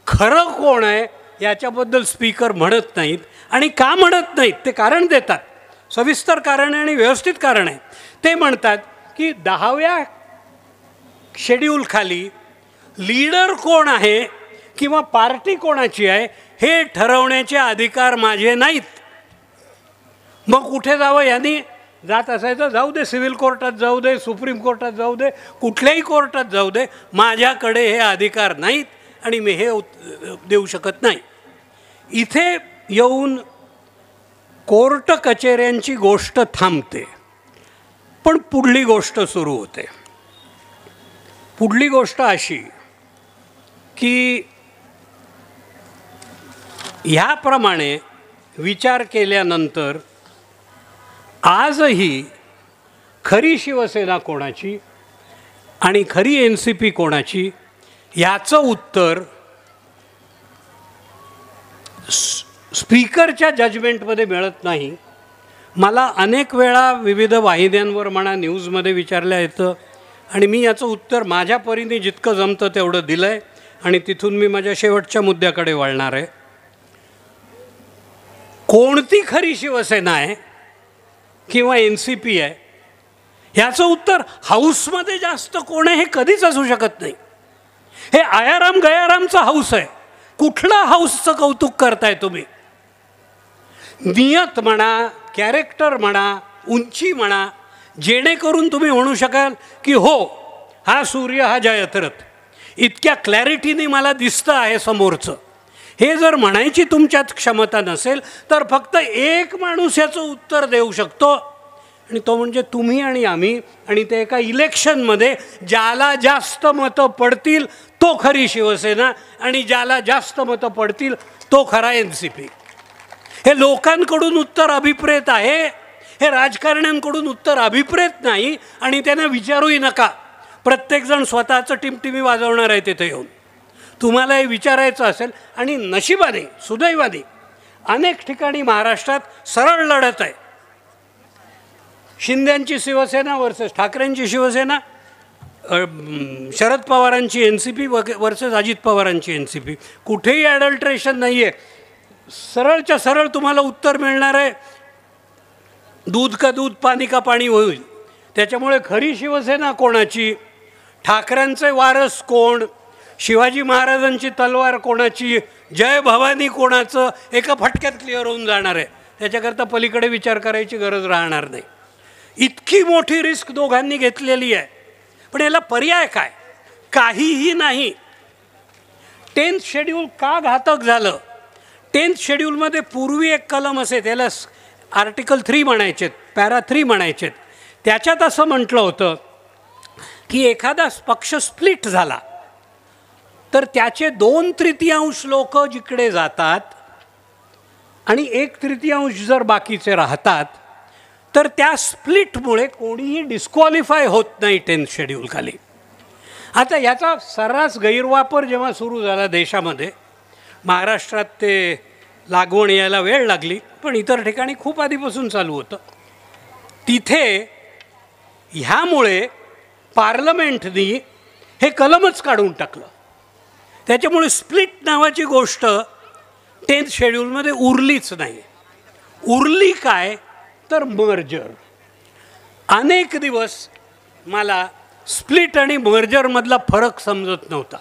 खरं कोण आहे याच्याबद्दल स्पीकर म्हणत नाहीत. आणि का म्हणत नाहीत ते कारण देतात, सविस्तर कारण आहे आणि व्यवस्थित कारण आहे. ते म्हणतात की 10व्या शेड्यूलखाली लीडर कोण आहे किंवा पार्टी कोणाची आहे हे ठरवण्याचे अधिकार माझे नाहीत. मग कुठे जावं, यांनी जात असायचं जाऊ दे, सिव्हिल कोर्टात जाऊ दे, सुप्रीम कोर्टात जाऊ दे, कुठल्याही कोर्टात जाऊ दे, माझ्याकडे हे अधिकार नाहीत आणि मी हे देऊ शकत नाही. इथे येऊन कोर्ट कचेऱ्यांची गोष्ट थांबते, पण पुढली गोष्ट सुरू होते. पुढली गोष्ट अशी की ह्याप्रमाणे विचार केल्यानंतर आजही खरी शिवसेना कोणाची आणि खरी NCP कोणाची याचं उत्तर स्पीकरच्या जजमेंटमध्ये मिळत नाही. मला अनेक वेळा विविध वाहिन्यांवर म्हणा, न्यूजमध्ये विचारलं येतं आणि मी याचं उत्तर माझ्या परीने जितकं जमतं तेवढं दिलं आहे आणि तिथून मी माझ्या शेवटच्या मुद्द्याकडे वळणार आहे. कोणती खरी शिवसेना आहे किंवा NCP आहे ह्याचं उत्तर हाऊसमध्ये जास्त कोण आहे हे कधीच असू शकत नाही. हे आयाराम गयारामचं हाऊस आहे. कुठलं हाऊसचं कौतुक करताय तुम्ही? नियत म्हणा, कॅरेक्टर म्हणा, उंची म्हणा, जेणेकरून तुम्ही म्हणू शकाल की हो हा सूर्य हा जयत्रथ इतक्या क्लॅरिटीने मला दिसतं आहे समोरचं. हे जर म्हणायची तुमच्यात क्षमता नसेल तर फक्त एक माणूस याचं उत्तर देऊ शकतो आणि तो म्हणजे तुम्ही आणि आम्ही. आणि ते एका इलेक्शनमध्ये ज्याला जास्त मतं पडतील तो खरी शिवसेना आणि ज्याला जास्त मतं पडतील तो खरा NCP. हे लोकांकडून उत्तर अभिप्रेत आहे, हे राजकारण्यांकडून उत्तर अभिप्रेत नाही आणि त्यांना विचारूही नका. प्रत्येकजण स्वतःचं टिमटिमी वाजवणार आहे तिथे येऊन. तुम्हाला हे विचारायचं असेल आणि नशिबाने सुदैवाने अनेक ठिकाणी महाराष्ट्रात सरळ लढत आहे. शिंदेंची शिवसेना वर्सेस ठाकरेंची शिवसेना, शरद पवारांची NCP वर्सेस अजित पवारांची NCP. कुठेही ॲडल्ट्रेशन नाही आहे. सरळच्या सरळ तुम्हाला उत्तर मिळणार आहे, दूध का दूध पाणी का पाणी होईल. त्याच्यामुळे खरी शिवसेना कोणाची, ठाकरेंचे वारस कोण, शिवाजी महाराजांची तलवार कोणाची, जय भवानी कोणाचं, एका फटक्यात क्लिअर होऊन जाणार आहे. त्याच्याकरता पलीकडे विचार करायची गरज राहणार नाही. इतकी मोठी रिस्क दोघांनी घेतलेली आहे. पण याला पर्याय काय? काहीही नाही. 10th शेड्यूल का घातक झालं? 10th शेड्यूलमध्ये पूर्वी एक कलम असे, त्याला आर्टिकल 3 म्हणायचेत, पॅरा 3 म्हणायचेत. त्याच्यात असं म्हटलं होतं की एखादा पक्ष स्प्लिट झाला तर त्याचे 2/3 लोक जिकडे जातात आणि 1/3 जर बाकीचे राहतात तर त्या स्प्लिटमुळे कोणीही डिस्क्वालिफाय होत नाही 10th शेड्यूलखाली. आता याचा सर्रास गैरवापर जेव्हा सुरू झाला देशामध्ये, महाराष्ट्रात ते लागवण यायला वेळ लागली पण इतर ठिकाणी खूप आधीपासून चालू होतं. तिथे ह्यामुळे पार्लमेंटनी हे कलमच काढून टाकलं. त्याच्यामुळे स्प्लिट नावाची गोष्ट 10th शेड्यूलमध्ये उरलीच नाही. उरली काय तर मर्जर. अनेक दिवस मला स्प्लिट आणि मर्जरमधला फरक समजत नव्हता.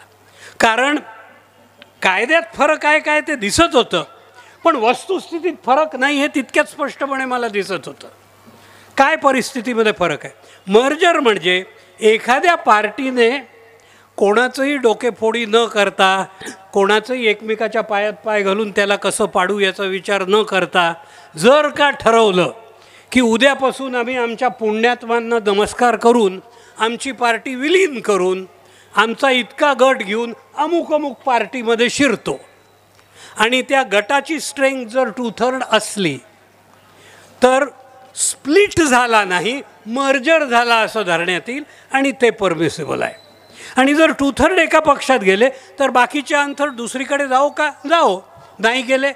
कारण कायद्यात फरक आहे काय ते दिसत होतं पण वस्तुस्थितीत फरक नाही हे तितक्याच स्पष्टपणे मला दिसत होतं. काय परिस्थितीमध्ये फरक आहे? मर्जर म्हणजे एखाद्या पार्टीने कोणाचंही डोकेफोडी न करता, कोणाचंही एकमेकाच्या पायात पाय घालून त्याला कसं पाडू याचा विचार न करता जर का ठरवलं की उद्यापासून आम्ही आमच्या पुण्यात्मांना नमस्कार करून आमची पार्टी विलीन करून आमचा इतका गट घेऊन अमुक अमुक पार्टीमध्ये शिरतो आणि त्या गटाची स्ट्रेंथ जर 2/3 असली तर स्प्लिट झाला नाही, मर्जर झाला असं धरण्यात येईल आणि ते परमिसिबल आहे. आणि जर 2/3 एका पक्षात गेले तर बाकीचे 1/3 दुसरीकडे जाओ का जाओ, नाही गेले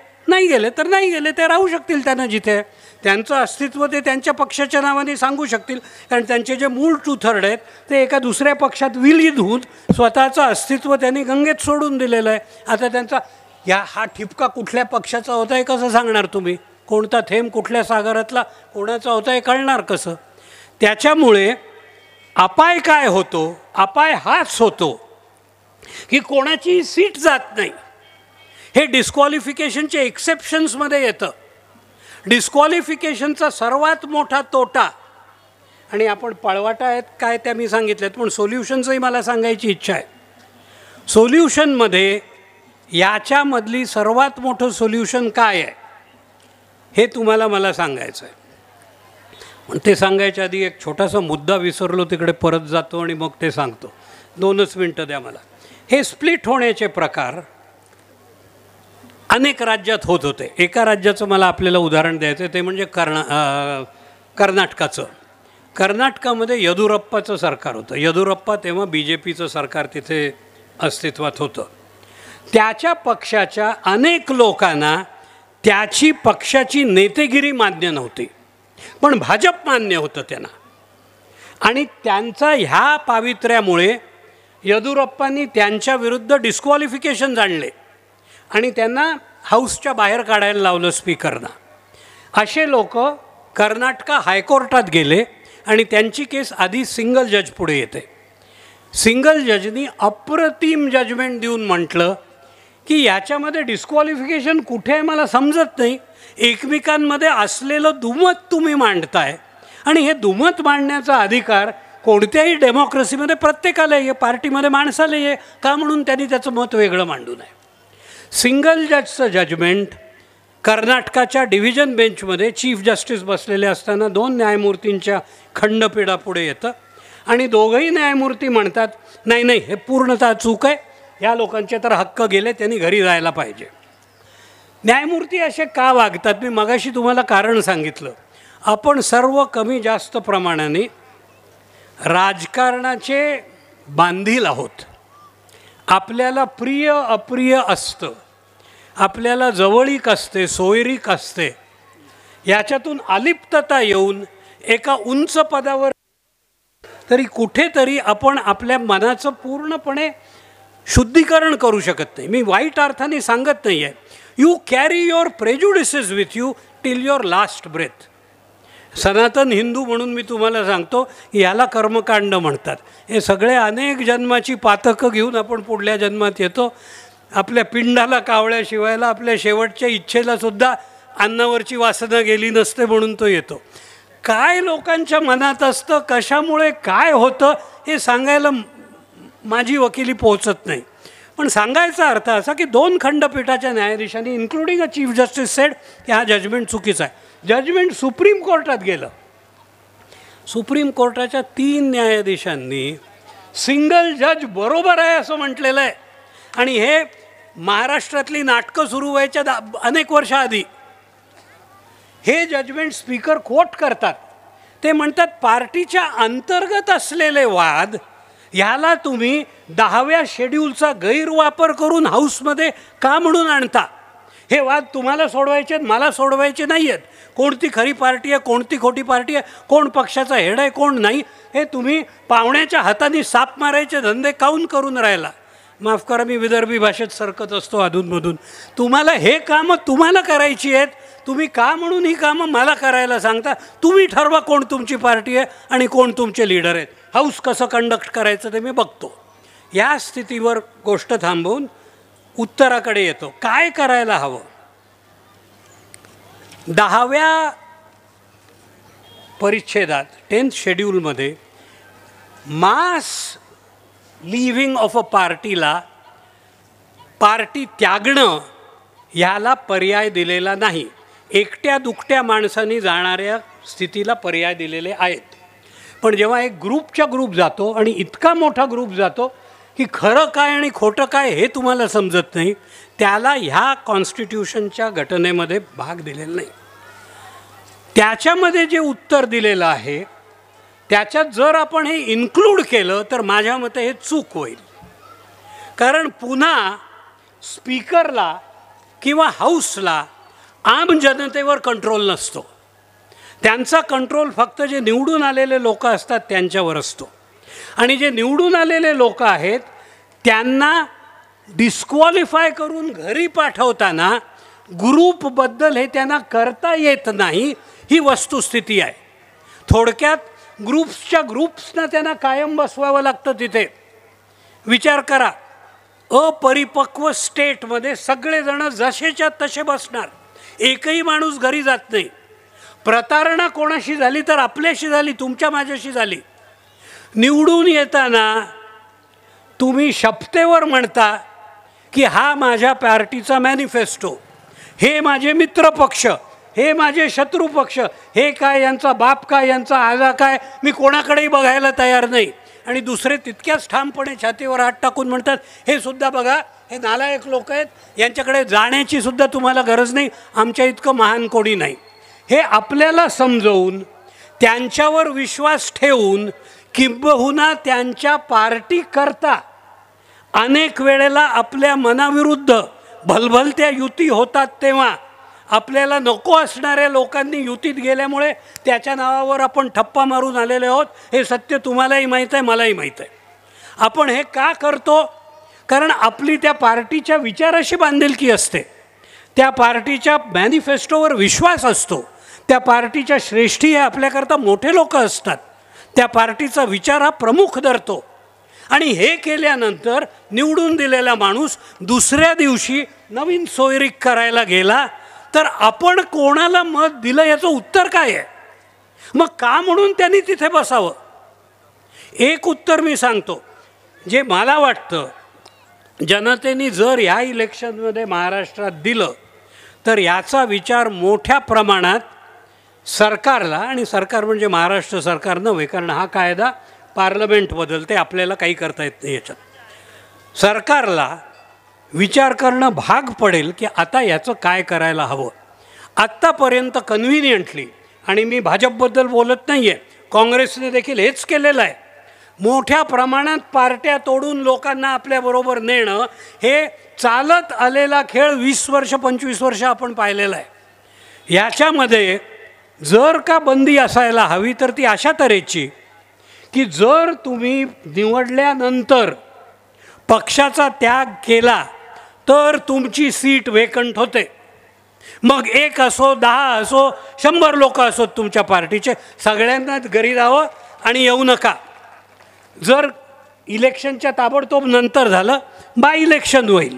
तर नाही गेले, ते राहू शकतील त्यांना जिथे त्यांचं अस्तित्व ते त्यांच्या पक्षाच्या नावाने सांगू शकतील. कारण त्यांचे जे मूळ 2/3 आहेत ते एका दुसऱ्या पक्षात विलीन होऊन स्वतःचं अस्तित्व त्यांनी गंगेत सोडून दिलेलं आहे. आता त्यांचा हा ठिपका कुठल्या पक्षाचा होता हे कसं सांगणार तुम्ही? कोणता थेंब कुठल्या सागरातला कोणाचा होता हे कळणार कसं? त्याच्यामुळे अपाय काय होतो? अपाय हाच होतो की कोणाची सीट जात नाही. हे डिस्क्वालिफिकेशनचे एक्सेप्शन्समध्ये येतं. डिस्क्वालिफिकेशनचा सर्वात मोठा तोटा, आणि आपण पळवाटा आहेत काय त्या मी सांगितलेत, पण सोल्युशन्सही मला सांगायची इच्छा आहे. सोल्युशनमध्ये याच्यामधली सर्वात मोठं सोल्युशन काय आहे हे तुम्हाला मला सांगायचं आहे. पण ते सांगायच्या आधी एक छोटासा मुद्दा विसरलो, तिकडे परत जातो आणि मग ते सांगतो. 2 मिनटं द्या मला. हे स्प्लिट होण्याचे प्रकार अनेक राज्यात होत होते. एका राज्याचं मला आपल्याला उदाहरण द्यायचं आहे, ते म्हणजे कर्नाटकाचं. कर्नाटकामध्ये येदुरप्पाचं सरकार होतं. येदुरप्पा तेव्हा BJPचं सरकार तिथे अस्तित्वात होतं. त्याच्या पक्षाच्या अनेक लोकांना त्याची पक्षाची नेतेगिरी मान्य नव्हती, पण भाजप मान्य होतं त्यांना. आणि त्यांचा ह्या पावित्र्यामुळे येदुरप्पांनी त्यांच्या विरुद्ध डिस्क्वालिफिकेशन आणले आणि त्यांना हाऊसच्या बाहेर काढायला लावलं स्पीकरना. असे लोक कर्नाटका हायकोर्टात गेले आणि त्यांची केस आधी सिंगल जज पुढे येते. सिंगल जजनी अप्रतिम जजमेंट देऊन म्हटलं की याच्यामध्ये डिस्क्वालिफिकेशन कुठे आहे मला समजत नाही. एकमेकांमध्ये असलेलं दुमत तुम्ही मांडताय आणि हे दुमत मांडण्याचा अधिकार कोणत्याही डेमोक्रेसीमध्ये प्रत्येकाला आहे, पार्टीमध्ये माणसाला आहे का म्हणून त्यांनी त्याचं मत वेगळं मांडू नये. सिंगल जजचं जजमेंट कर्नाटकाच्या डिव्हिजन बेंचमध्ये चीफ जस्टिस बसलेले असताना 2 न्यायमूर्तींच्या खंडपीठापुढे येतं आणि दोघंही न्यायमूर्ती म्हणतात नाही हे पूर्णतः चूक आहे, या लोकांचे तर हक्क गेले, त्यांनी घरी जायला पाहिजे. न्यायमूर्ती असे का वागतात? मी मगाशी तुम्हाला कारण सांगितलं. आपण सर्व कमी जास्त प्रमाणाने राजकारणाचे बांधील आहोत. आपल्याला प्रिय अप्रिय असतं, आपल्याला जवळीक असते, सोयरीक असते. याच्यातून अलिप्तता येऊन एका उंच पदावर तरी कुठेतरी आपण आपल्या मनाचं पूर्णपणे शुद्धीकरण करू शकत नाही. मी वाईट अर्थाने सांगत नाही आहे. You carry your prejudices with you till your last breath. सनातन हिंदू म्हणून मी तुम्हाला सांगतो की याला कर्मकांड म्हणतात. हे सगळे अनेक जन्माची पातकं घेऊन आपण पुढल्या जन्मात येतो. आपल्या पिंडाला कावळ्या शिवायला आपल्या शेवटच्या इच्छेलासुद्धा अन्नावरची वासना गेली नसते म्हणून तो येतो. काय लोकांच्या मनात असतं, कशामुळे काय होतं हे सांगायला माझी वकिली पोहोचत नाही. पण सांगायचा अर्थ असा की 2 खंडपीठाच्या न्यायाधीशांनी including a chief justice sed की हा जजमेंट चुकीचा आहे. जजमेंट सुप्रीम कोर्टात गेलं. सुप्रीम कोर्टाच्या 3 न्यायाधीशांनी सिंगल जज बरोबर आहे असं म्हटलेलं आहे. आणि हे महाराष्ट्रातली नाटकं सुरू व्हायच्या अनेक वर्षाआधी हे जजमेंट स्पीकर कोट करतात. ते म्हणतात पार्टीच्या अंतर्गत असलेले वाद ह्याला तुम्ही 10व्या शेड्यूलचा गैरवापर करून हाऊसमध्ये का म्हणून आणता? हे वाद तुम्हाला सोडवायचे आहेत, मला सोडवायचे नाही आहेत. कोणती खरी पार्टी आहे, कोणती खोटी पार्टी आहे, कोण पक्षाचा हेड आहे, कोण नाही, हे तुम्ही पाहुण्याच्या हाताने साप मारायचे धंदे काऊन करून राहिला. माफ करा, मी विदर्भी भाषेत सरकत असतो अधूनमधून. तुम्हाला हे कामं तुम्हाला करायची आहेत, तुम्ही का म्हणून ही कामं मला करायला सांगता? तुम्ही ठरवा कोण तुमची पार्टी आहे आणि कोण तुमचे लीडर आहेत. हाऊस कसं कंडक्ट करायचं ते मी बघतो. या स्थितीवर गोष्ट थांबवून उत्तराकडे येतो. काय करायला हवं? 10व्या परिच्छेदात 10th शेड्यूलमध्ये mass living of a पार्टीला पार्टी त्यागणं ह्याला पर्याय दिलेला नाही. एकट्या दुकट्या माणसांनी जाणाऱ्या स्थितीला पर्याय दिलेले आहेत. पण जेव्हा एक ग्रुपच्या ग्रुप जातो आणि इतका मोठा ग्रुप जातो की खरं काय आणि खोटं काय हे तुम्हाला समजत नाही, त्याला ह्या कॉन्स्टिट्यूशनच्या घटनेमध्ये भाग दिलेला नाही. त्याच्यामध्ये जे उत्तर दिलेलं आहे त्याच्यात जर आपण हे इन्क्लूड केलं तर माझ्या मते हे चूक होईल. कारण पुन्हा स्पीकरला किंवा हाऊसला आम जनतेवर कंट्रोल नसतो. त्यांचा कंट्रोल फक्त जे निवडून आलेले लोक असतात त्यांच्यावर असतो. आणि जे निवडून आलेले लोक आहेत त्यांना डिस्क्वालिफाय करून घरी पाठवताना ग्रुपबद्दल हे त्यांना करता येत नाही, ही वस्तुस्थिती आहे. थोडक्यात ग्रुप्सना त्यांना कायम बसवावं लागतं तिथे. विचार करा, अपरिपक्व स्टेटमध्ये सगळेजण जसेच्या तसे बसणार, एकही माणूस घरी जात नाही. प्रतारणा कोणाशी झाली तर आपल्याशी झाली, तुमच्या माझ्याशी झाली. निवडून येताना तुम्ही शपथेवर म्हणता की हा माझ्या पार्टीचा मॅनिफेस्टो, हे माझे मित्रपक्ष, हे माझे शत्रुपक्ष, हे काय यांचा बाप काय यांचा आजा काय, मी कोणाकडेही बघायला तयार नाही. आणि दुसरे तितक्याच ठामपणे छातीवर हात टाकून म्हणतात हे सुद्धा बघा, हे नालायक लोक आहेत, यांच्याकडे जाण्याची सुद्धा तुम्हाला गरज नाही, आमच्या इतकं महान कोणी नाही. हे आपल्याला समजवून त्यांच्यावर विश्वास ठेवून किंबहुना त्यांच्या पार्टीकरता अनेक वेळेला आपल्या मनाविरुद्ध भलभलत्या युती होतात, तेव्हा आपल्याला नको असणाऱ्या लोकांनी युतीत गेल्यामुळे त्याच्या नावावर आपण ठप्पा मारून आलेले आहोत. हे सत्य तुम्हालाही माहीत आहे, मलाही माहीत आहे. आपण हे का करतो? कारण आपली त्या पार्टीच्या विचाराशी बांधिलकी असते, त्या पार्टीच्या मॅनिफेस्टोवर विश्वास असतो, त्या पार्टीच्या श्रेष्ठी हे आपल्याकरता मोठे लोक असतात, त्या पार्टीचा विचार हा प्रमुख धरतो. आणि हे केल्यानंतर निवडून दिलेला माणूस दुसऱ्या दिवशी नवीन सोयरीक करायला गेला तर आपण कोणाला मत दिलं याचं उत्तर काय आहे? मग का म्हणून त्यांनी तिथे बसावं? एक उत्तर मी सांगतो, जे मला वाटतं जनतेने जर ह्या इलेक्शनमध्ये महाराष्ट्रात दिलं तर याचा विचार मोठ्या प्रमाणात सरकारला, आणि सरकार म्हणजे महाराष्ट्र सरकार नव्हे, कारण हा कायदा पार्लमेंट बदलते, आपल्याला काही करता येत नाही याच्यात, सरकारला विचार करणं भाग पडेल की आता याचं काय करायला हवं. आत्तापर्यंत कन्व्हिनियंटली, आणि मी भाजपबद्दल बोलत नाही आहे, काँग्रेसने देखील हेच केलेलं आहे, मोठ्या प्रमाणात पार्ट्या तोडून लोकांना आपल्याबरोबर नेणं हे चालत आलेला खेळ 20 वर्ष 25 वर्ष आपण पाहिलेला आहे. याच्यामध्ये जर का बंदी असायला हवी तर ती अशा तऱ्हेची की जर तुम्ही निवडल्यानंतर पक्षाचा त्याग केला तर तुमची सीट वेकंट होते. मग 1 असो 10 असो 100 लोक असोत तुमच्या पार्टीचे, सगळ्यांनाच घरी राहावं आणि येऊ नका. जर इलेक्शनच्या ताबडतोब नंतर झालं, बाय इलेक्शन होईल,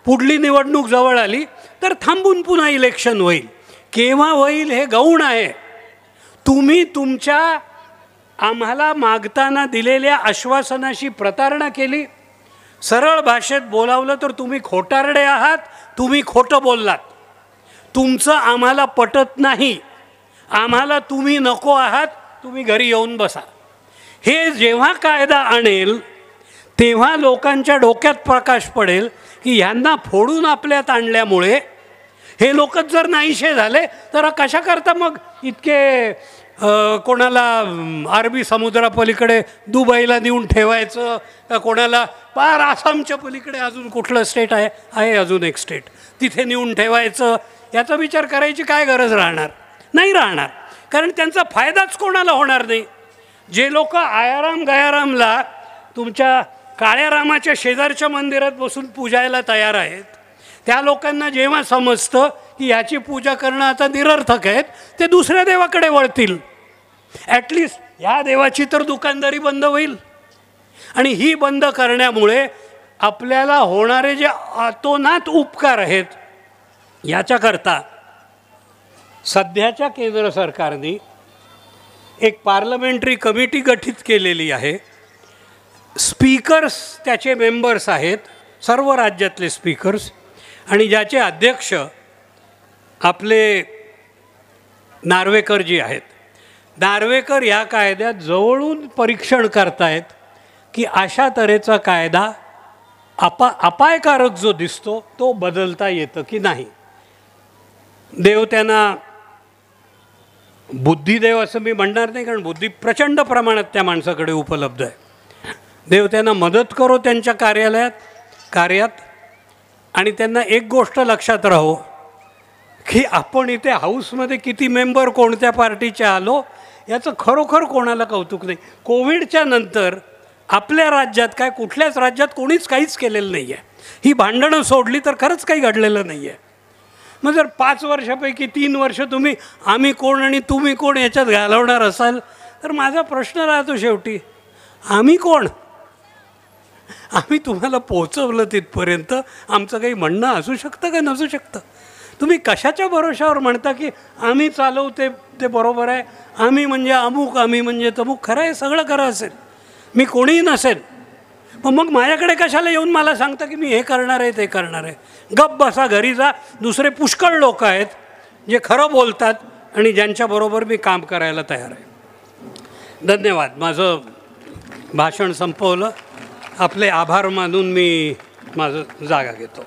पुढली निवडणूक जवळ आली तर थांबून पुन्हा इलेक्शन होईल. केव्हा होईल हे गौण आहे. तुम्ही तुमच्या आम्हाला मागताना दिलेल्या आश्वासनाशी प्रतारणा केली. सरळ भाषेत बोलावलं तर तुम्ही खोटारडे आहात, तुम्ही खोटं बोललात, तुमचं आम्हाला पटत नाही, आम्हाला तुम्ही नको आहात, तुम्ही घरी येऊन बसा. हे जेव्हा कायदा आणेल तेव्हा लोकांच्या डोक्यात प्रकाश पडेल की ह्यांना फोडून आपल्यात आणल्यामुळे हे लोकच जर नाहीशे झाले तर कशा करता मग इतके कोणाला अरबी समुद्रापलीकडे दुबईला नेऊन ठेवायचं, का कोणाला पार आसामच्या पलीकडे अजून कुठलं स्टेट आहे अजून एक स्टेट, तिथे नेऊन ठेवायचं, याचा विचार करायची काय गरज राहणार? नाही राहणार. कारण त्यांचा फायदाच कोणाला होणार नाही. जे लोक आयाराम गयारामला तुमच्या काळ्या रामाच्या शेजारच्या मंदिरात बसून पूजायला तयार आहेत, त्या लोकांना जेव्हा समजतं की याची पूजा करणं आता निरर्थक आहेत, ते दुसऱ्या देवाकडे वळतील. ॲटलिस्ट ह्या देवाची तर दुकानदारी बंद होईल. आणि ही बंद करण्यामुळे आपल्याला होणारे जे अतोनात उपकार आहेत याच्याकरता सध्याच्या केंद्र सरकारने एक पार्लमेंटरी कमिटी गठीत केलेली आहे. स्पीकर्स त्याचे मेंबर्स आहेत, सर्व राज्यातले स्पीकर्स, आणि ज्याचे अध्यक्ष आपले नार्वेकरजी आहेत. नार्वेकर या कायद्यात जवळून परीक्षण करतायत की अशा तऱ्हेचा कायदा अपायकारक जो दिसतो तो बदलता येतं की नाही. देव त्यांना बुद्धिदेव असं मी म्हणणार नाही, कारण बुद्धी प्रचंड प्रमाणात त्या माणसाकडे उपलब्ध आहे. देव त्यांना मदत करो त्यांच्या कार्यात. आणि त्यांना एक गोष्ट लक्षात राहो की आपण इथे हाऊसमध्ये किती मेंबर कोणत्या पार्टीचे आलो याचं खरोखर कोणाला कौतुक नाही. कोविडच्या नंतर आपल्या राज्यात काय कुठल्याच राज्यात कोणीच काहीच केलेलं नाही आहे. ही भांडणं सोडली तर खरंच काही घडलेलं नाही आहे. मग जर 5 वर्षापैकी 3 वर्ष तुम्ही आम्ही कोण आणि तुम्ही कोण याच्यात घालवणार असाल तर माझा प्रश्न राहतो शेवटी, आम्ही कोण? आम्ही तुम्हाला पोहोचवलं तिथपर्यंत आमचं काही म्हणणं असू शकतं का नसू शकतं? तुम्ही कशाच्या भरोशावर म्हणता की आम्ही चालवू ते बरोबर आहे, आम्ही म्हणजे अमुक, आम्ही म्हणजे तमुक? खरं आहे, सगळं खरं असेल, मी कोणीही नसेल, पण मग माझ्याकडे कशाला येऊन मला सांगता की मी हे करणार आहे ते करणार आहे? गप्प बसा, घरी जा. दुसरे पुष्कळ लोक आहेत जे खरं बोलतात आणि ज्यांच्याबरोबर मी काम करायला तयार आहे. धन्यवाद. माझं भाषण संपवलं. आपले आभार मानून मी माझं जागा घेतो.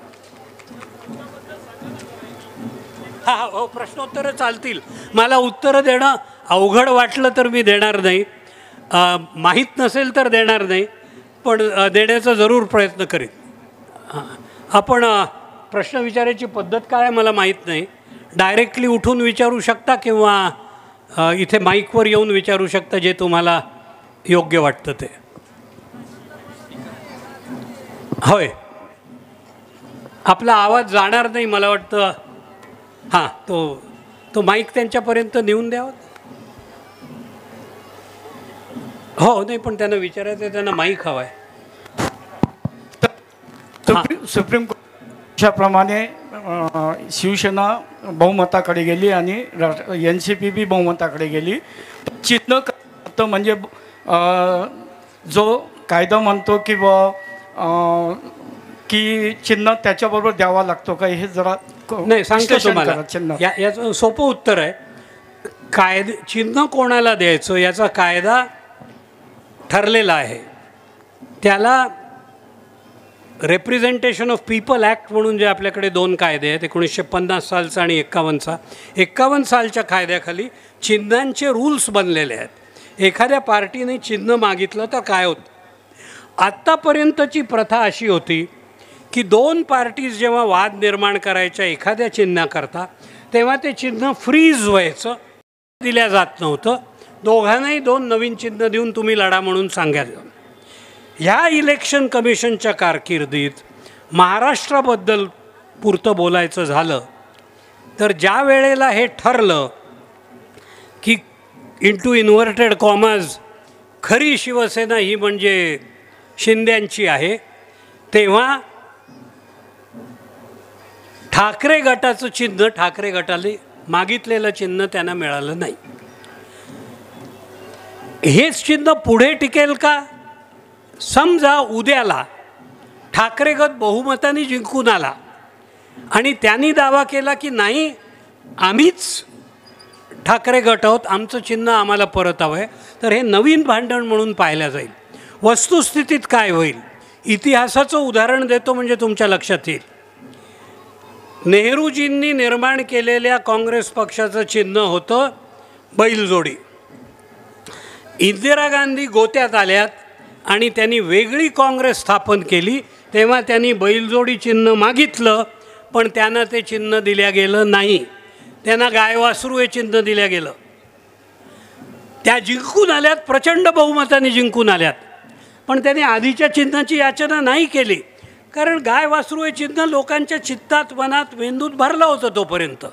हो, प्रश्नोत्तरं चालतील. मला उत्तरं देणं अवघड वाटलं तर मी देणार नाही, माहीत नसेल तर देणार नाही, पण देण्याचा जरूर प्रयत्न करीन. आपण प्रश्न विचारायची पद्धत काय आहे मला माहीत नाही. डायरेक्टली उठून विचारू शकता किंवा इथे माईकवर येऊन विचारू शकता, जे तुम्हाला योग्य वाटतं ते. होय, आपला आवाज जाणार नाही मला वाटतं. हां, तो माईक त्यांच्यापर्यंत नेऊन द्यावा. हो, नाही, पण त्यांना विचारायचं आहे, त्यांना माईक हवा आहे. सुप्रीम कोर्टाप्रमाणे शिवसेना बहुमताकडे गेली आणि NCP बी बहुमताकडे गेली. चिन्ह म्हणजे जो कायदा म्हणतो की की चिन्ह त्याच्याबरोबर द्यावा लागतो का, हे जरा नाही सांगतो तुम्हाला. याचं सोपं उत्तर आहे, चिन्ह कोणाला द्यायचं याचा कायदा ठरलेला आहे. त्याला रिप्रेझेंटेशन ऑफ पीपल ॲक्ट म्हणून जे आपल्याकडे 2 कायदे आहेत, 1950 सालचा आणि 51चा. 51 सालच्या कायद्याखाली चिन्हांचे रूल्स बनलेले आहेत. एखाद्या पार्टीने चिन्ह मागितलं तर काय होतं. आत्तापर्यंतची प्रथा अशी होती की 2 पार्टीज जेव्हा वाद निर्माण करायच्या एखाद्या चिन्हाकरता, तेव्हा ते चिन्ह फ्रीज व्हायचं, दिल्या जात नव्हतं. दोघांनाही 2 नवीन चिन्ह देऊन तुम्ही लढा म्हणून सांगायचं. ह्या इलेक्शन कमिशनच्या कारकिर्दीत महाराष्ट्राबद्दल पुरतं बोलायचं झालं तर ज्या वेळेला हे ठरलं की इंटू इन्व्हर्टेड कॉमर्स खरी शिवसेना ही म्हणजे शिंद्यांची आहे, तेव्हा ठाकरे गटाचं चिन्ह, ठाकरे गटाला मागितलेलं चिन्ह त्यांना मिळालं नाही. हेच चिन्ह पुढे टिकेल का? समजा उद्याला ठाकरे गट बहुमताने जिंकून आला आणि त्यांनी दावा केला की नाही, आम्हीच ठाकरे गट आहोत, आमचं चिन्ह आम्हाला परत हवं आहे, तर हे नवीन भांडण म्हणून पाहिलं जाईल. वस्तुस्थितीत काय होईल? इतिहासाचं उदाहरण देतो म्हणजे तुमच्या लक्षात येईल. नेहरूजींनी निर्माण केलेल्या काँग्रेस पक्षाचं चिन्ह होतं बैलजोडी. इंदिरा गांधी गोत्यात आल्यात आणि त्यांनी वेगळी काँग्रेस स्थापन केली, तेव्हा त्यांनी बैलजोडी चिन्ह मागितलं, पण त्यांना ते चिन्ह दिल्या गेलं नाही. त्यांना गायवासरू हे चिन्ह दिल्या गेलं. त्या जिंकून आल्यात, प्रचंड बहुमताने जिंकून आल्यात, पण त्यांनी आधीच्या चिन्हाची याचना नाही केली, कारण गायवासरू हे चिन्ह लोकांच्या चित्तात, मनात, मेंदूत भरलं होतं तोपर्यंत.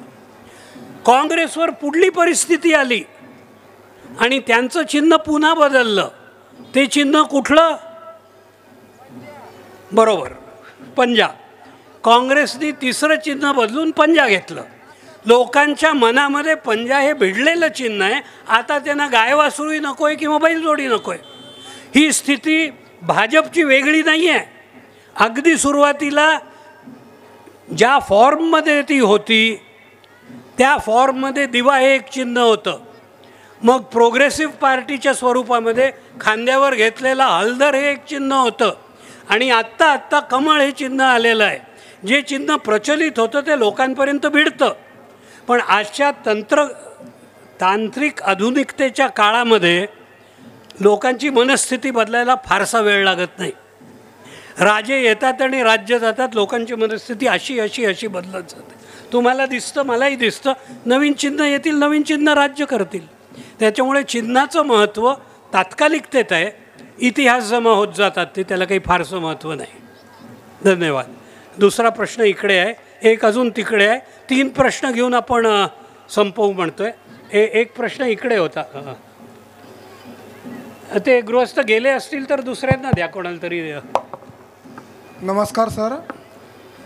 काँग्रेसवर पुढली परिस्थिती आली आणि त्यांचं चिन्ह पुन्हा बदललं. ते चिन्ह कुठलं? बरोबर, पंजा. काँग्रेसने 3रं चिन्ह बदलून पंजा घेतलं. लोकांच्या मनामध्ये पंजा हे भिडलेलं चिन्ह आहे. आता त्यांना गायवासरूही नको आहे किंवा बैलजोडी नको आहे. ही स्थिती भाजपची वेगळी नाही आहे. अगदी सुरुवातीला ज्या फॉर्ममध्ये ती होती त्या फॉर्ममध्ये दिवा हे एक चिन्ह होतं. मग प्रोग्रेसिव्ह पार्टीच्या स्वरूपामध्ये खांद्यावर घेतलेला हलदर हे एक चिन्ह होतं. आणि आत्ता कमळ हे चिन्ह आलेलं आहे. जे चिन्ह प्रचलित होतं ते लोकांपर्यंत भिडतं. पण आजच्या तांत्रिक आधुनिकतेच्या काळामध्ये लोकांची मनस्थिती बदलायला फारसा वेळ लागत नाही. राजे येतात आणि राज्य जातात. लोकांची मनस्थिती अशी बदलत जाते. तुम्हाला दिसतं, मलाही दिसतं. नवीन चिन्ह येतील, नवीन चिन्ह राज्य करतील. त्याच्यामुळे चिन्हाचं महत्त्व तात्कालिकतेत आहे. इतिहास जमा होत जातात ते, त्याला काही फारसं महत्त्व नाही. धन्यवाद. दुसरा प्रश्न इकडे आहे, एक अजून तिकडे आहे. 3 प्रश्न घेऊन आपण संपवू म्हणतोय. एक प्रश्न इकडे होता. ते गृहस्थ गेले असतील तर दुसऱ्यांना द्या, कोणाला तरी. नमस्कार सर.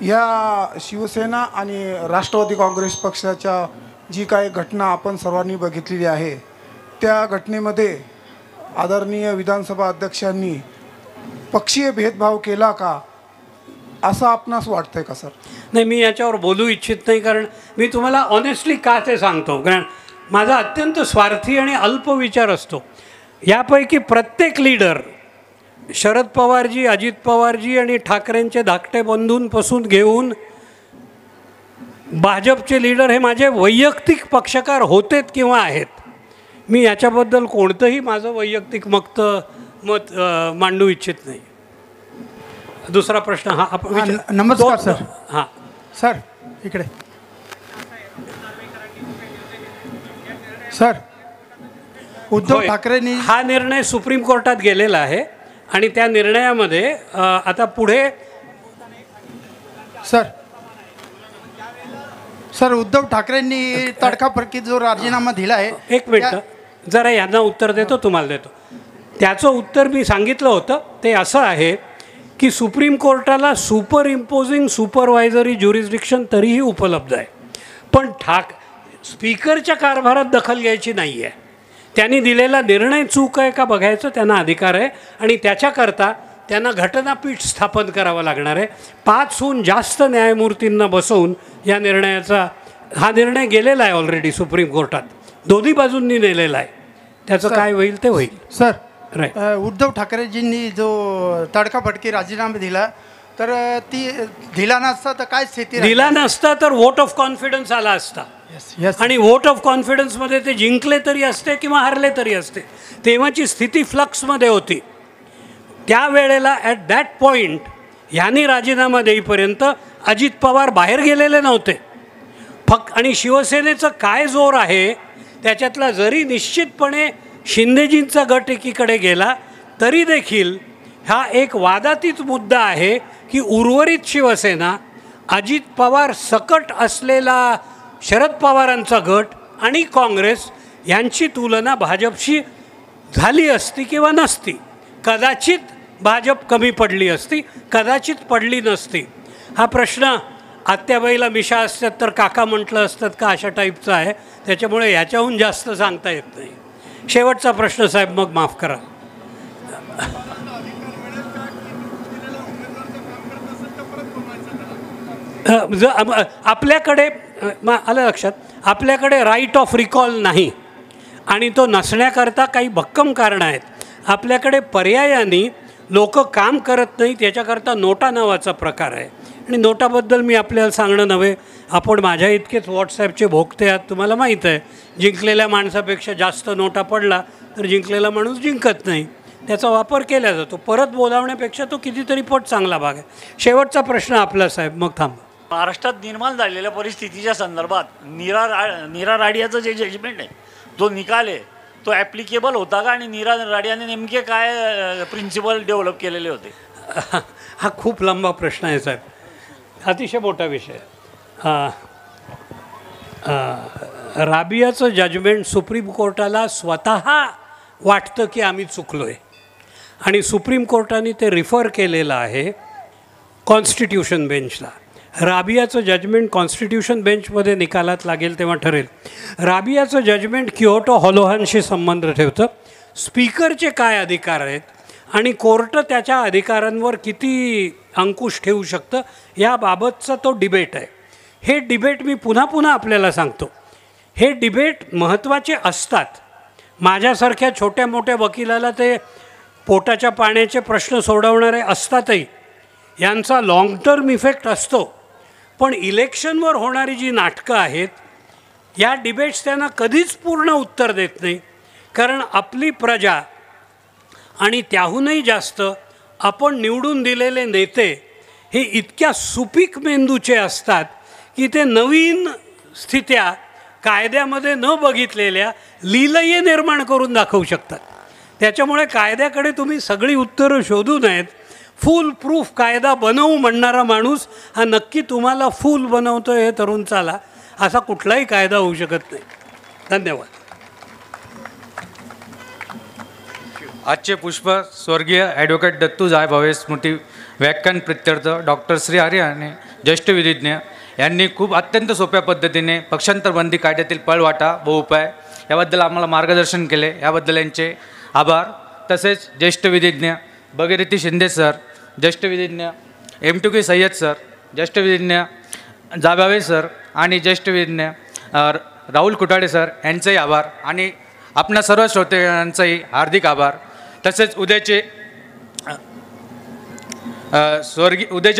या शिवसेना आणि राष्ट्रवादी काँग्रेस पक्षाच्या जी काही घटना आपण सर्वांनी बघितलेली आहे, त्या घटनेमध्ये आदरणीय विधानसभा अध्यक्षांनी पक्षीय भेदभाव केला का असं आपणास वाटतंय का सर? नाही, मी याच्यावर बोलू इच्छित नाही. कारण मी तुम्हाला ऑनेस्टली का ते सांगतो. कारण माझा अत्यंत स्वार्थी आणि अल्प विचार असतो. यापैकी प्रत्येक लीडर, शरद पवारजी, अजित पवारजी आणि ठाकरेंचे धाकटे बंधूंपासून घेऊन भाजपचे लीडर हे माझे वैयक्तिक पक्षकार होतेत किंवा आहेत. मी याच्याबद्दल कोणतंही माझं वैयक्तिक मत मांडू इच्छित नाही. दुसरा प्रश्न. नमस्कार सर. हां सर इकडे. सर, उद्धव ठाकरेंनी हा निर्णय सुप्रीम कोर्टात गेलेला आहे आणि त्या निर्णयामध्ये आता पुढे सर उद्धव ठाकरेंनी तडकाफडकी जो राजीनामा दिला आहे. एक मिनिट जरा यांना उत्तर देतो, तुम्हाला देतो. त्याचं उत्तर मी सांगितलं होतं. ते असं आहे की सुप्रीम कोर्टाला सुपर इम्पोजिंग सुपरवायझरी ज्युरिस्डिक्शन तरीही उपलब्ध आहे. पण स्पीकरच्या कारभारात दखल घ्यायची नाही आहे. त्यांनी दिलेला निर्णय चूक आहे का बघायचं त्यांना अधिकार आहे. आणि त्याच्याकरता त्यांना घटनापीठ स्थापन करावं लागणार आहे. 5हून जास्त न्यायमूर्तींना बसवून या निर्णयाचा हा निर्णय गेलेला आहे ऑलरेडी सुप्रीम कोर्टात. दोन्ही बाजूंनी नेलेला आहे. त्याचं काय होईल ते होईल. सर, उद्धव ठाकरेजींनी जो तडकाफडकी राजीनामा दिला, तर ती दिला नसता तर काय स्थिती? दिला नसता तर वोट ऑफ कॉन्फिडन्स आला असता. आणि वोट ऑफ कॉन्फिडन्समध्ये ते जिंकले तरी असते किंवा हारले तरी असते. तेव्हाची स्थिती फ्लक्समध्ये होती. त्यावेळेला ॲट दॅट पॉईंट ह्यांनी राजीनामा देईपर्यंत अजित पवार बाहेर गेलेले नव्हते. आणि शिवसेनेचं काय जोर आहे त्याच्यातला जरी निश्चितपणे शिंदेजींचा गट एकीकडे गेला तरी देखील हा एक वादातीत मुद्दा आहे की उर्वरित शिवसेना, अजित पवार सकट असलेला शरद पवारांचा गट आणि काँग्रेस यांची तुलना भाजपशी झाली असती किंवा नसती. कदाचित भाजप कमी पडली असती, कदाचित पडली नसती. हा प्रश्न आत्याबाईला मिशा असतात तर काका म्हटलं असतात का अशा टाईपचा आहे. त्याच्यामुळे ह्याच्याहून जास्त सांगता येत नाही. शेवटचा प्रश्न साहेब, मग माफ करा. आपल्याकडे आलं लक्षात, आपल्याकडे राईट ऑफ रिकॉल नाही आणि तो नसण्याकरता काही भक्कम कारणं आहेत. आपल्याकडे पर्यायाने लोक काम करत नाहीत याच्याकरता नोटा नावाचा प्रकार आहे. आणि नोटाबद्दल मी आपल्याला सांगणं नव्हे, आपण माझ्या इतकेच व्हॉट्सॲपचे भोगते आहात. तुम्हाला माहीत आहे, जिंकलेल्या माणसापेक्षा जास्त नोटा पडला तर जिंकलेला माणूस जिंकत नाही. त्याचा वापर केला जातो. परत बोलावण्यापेक्षा तो कितीतरी पट चांगला भाग आहे. शेवटचा प्रश्न आपला साहेब, मग थांबा. महाराष्ट्रात निर्माण झालेल्या परिस्थितीच्या संदर्भात नीरा राडियाचं जे जजमेंट आहे, जो निकाल आहे, तो ॲप्लिकेबल होता का? आणि नीरा राडियाने नेमके काय प्रिन्सिपल डेव्हलप केलेले होते? हा खूप लंबा प्रश्न आहे साहेब, अतिशय मोठा विषय. राबियाचं जजमेंट सुप्रीम कोर्टाला स्वतः वाटतं की आम्ही चुकलो आहे आणि सुप्रीम कोर्टाने ते रिफर केलेलं आहे कॉन्स्टिट्यूशन बेंचला. राबियाचं जजमेंट कॉन्स्टिट्यूशन बेंचमध्ये निकालात लागेल तेव्हा ठरेल. राबियाचं जजमेंट कियोटो हॉलोहानशी संबंध ठेवतं. स्पीकरचे काय अधिकार आहेत आणि कोर्ट त्याच्या अधिकारांवर किती अंकुश ठेवू शकतं याबाबतचा तो डिबेट आहे. हे डिबेट मी पुन्हा पुन्हा आपल्याला सांगतो, हे डिबेट महत्त्वाचे असतात. माझ्यासारख्या छोट्या मोठ्या वकिलाला ते पोटाच्या पाण्याचे प्रश्न सोडवणारे असतातही, यांचा लाँग टर्म इफेक्ट असतो. पण इलेक्शनवर होणारी जी नाटकं आहेत या डिबेट्स त्यांना कधीच पूर्ण उत्तर देत नाही. कारण आपली प्रजा आणि त्याहूनही जास्त आपण निवडून दिलेले नेते हे इतक्या सुपीक मेंदूचे असतात की ते नवीन स्थित्या कायद्यामध्ये न बघितलेल्या लीलये निर्माण करून दाखवू शकतात. त्याच्यामुळे कायद्याकडे तुम्ही सगळी उत्तरं शोधू नयेत. फुल प्रूफ कायदा बनवू म्हणणारा माणूस हा नक्की तुम्हाला फुल बनवतो हे ठरवून चाला, असा कुठलाही कायदा होऊ शकत नाही. धन्यवाद. आजचे पुष्प स्वर्गीय ॲडव्होकेट दत्तू जायभावे स्मृती व्याख्यान प्रित्यर्थ डॉक्टर श्री हरी आणि ज्येष्ठ विधिज्ञ यांनी खूप अत्यंत सोप्या पद्धतीने पक्षांतर बंदी कायद्यातील पळवाटा व उपाय याबद्दल आम्हाला मार्गदर्शन केले, याबद्दल यांचे आभार. तसेच ज्येष्ठ विधिज्ञ भगीरथी शिंदे सर, ज्येष्ठ विधिज्ञ M2K सय्यद सर, ज्येष्ठ विधिज्ञ जाभावे सर आणि ज्येष्ठ विधिज्ञ राहुल कुटाडे सर यांचेही आभार आणि आपणा सर्व श्रोत्यांचाही हार्दिक आभार. तसेच उद्याचे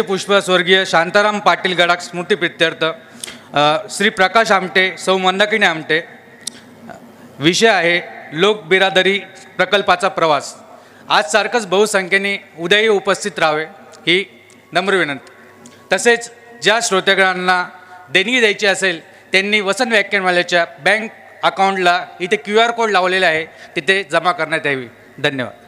पुष्प स्वर्गीय शांताराम पाटील गडाख स्मृती प्रित्यर्थ श्री प्रकाश आमटे, सौ मंदाकिनी आमटे. विषय आहे लोक बिरादरी प्रकल्पाचा प्रवास. आज सारखंच बहुसंख्येने उद्याही उपस्थित राहावे ही नम्र विनंती. तसेच ज्या श्रोतेगणांना देणगी द्यायची असेल त्यांनी वसंत व्याख्यानमालेच्या बँक अकाउंटला इथे QR कोड लावलेला आहे, तिथे जमा करण्यात यावी. धन्यवाद.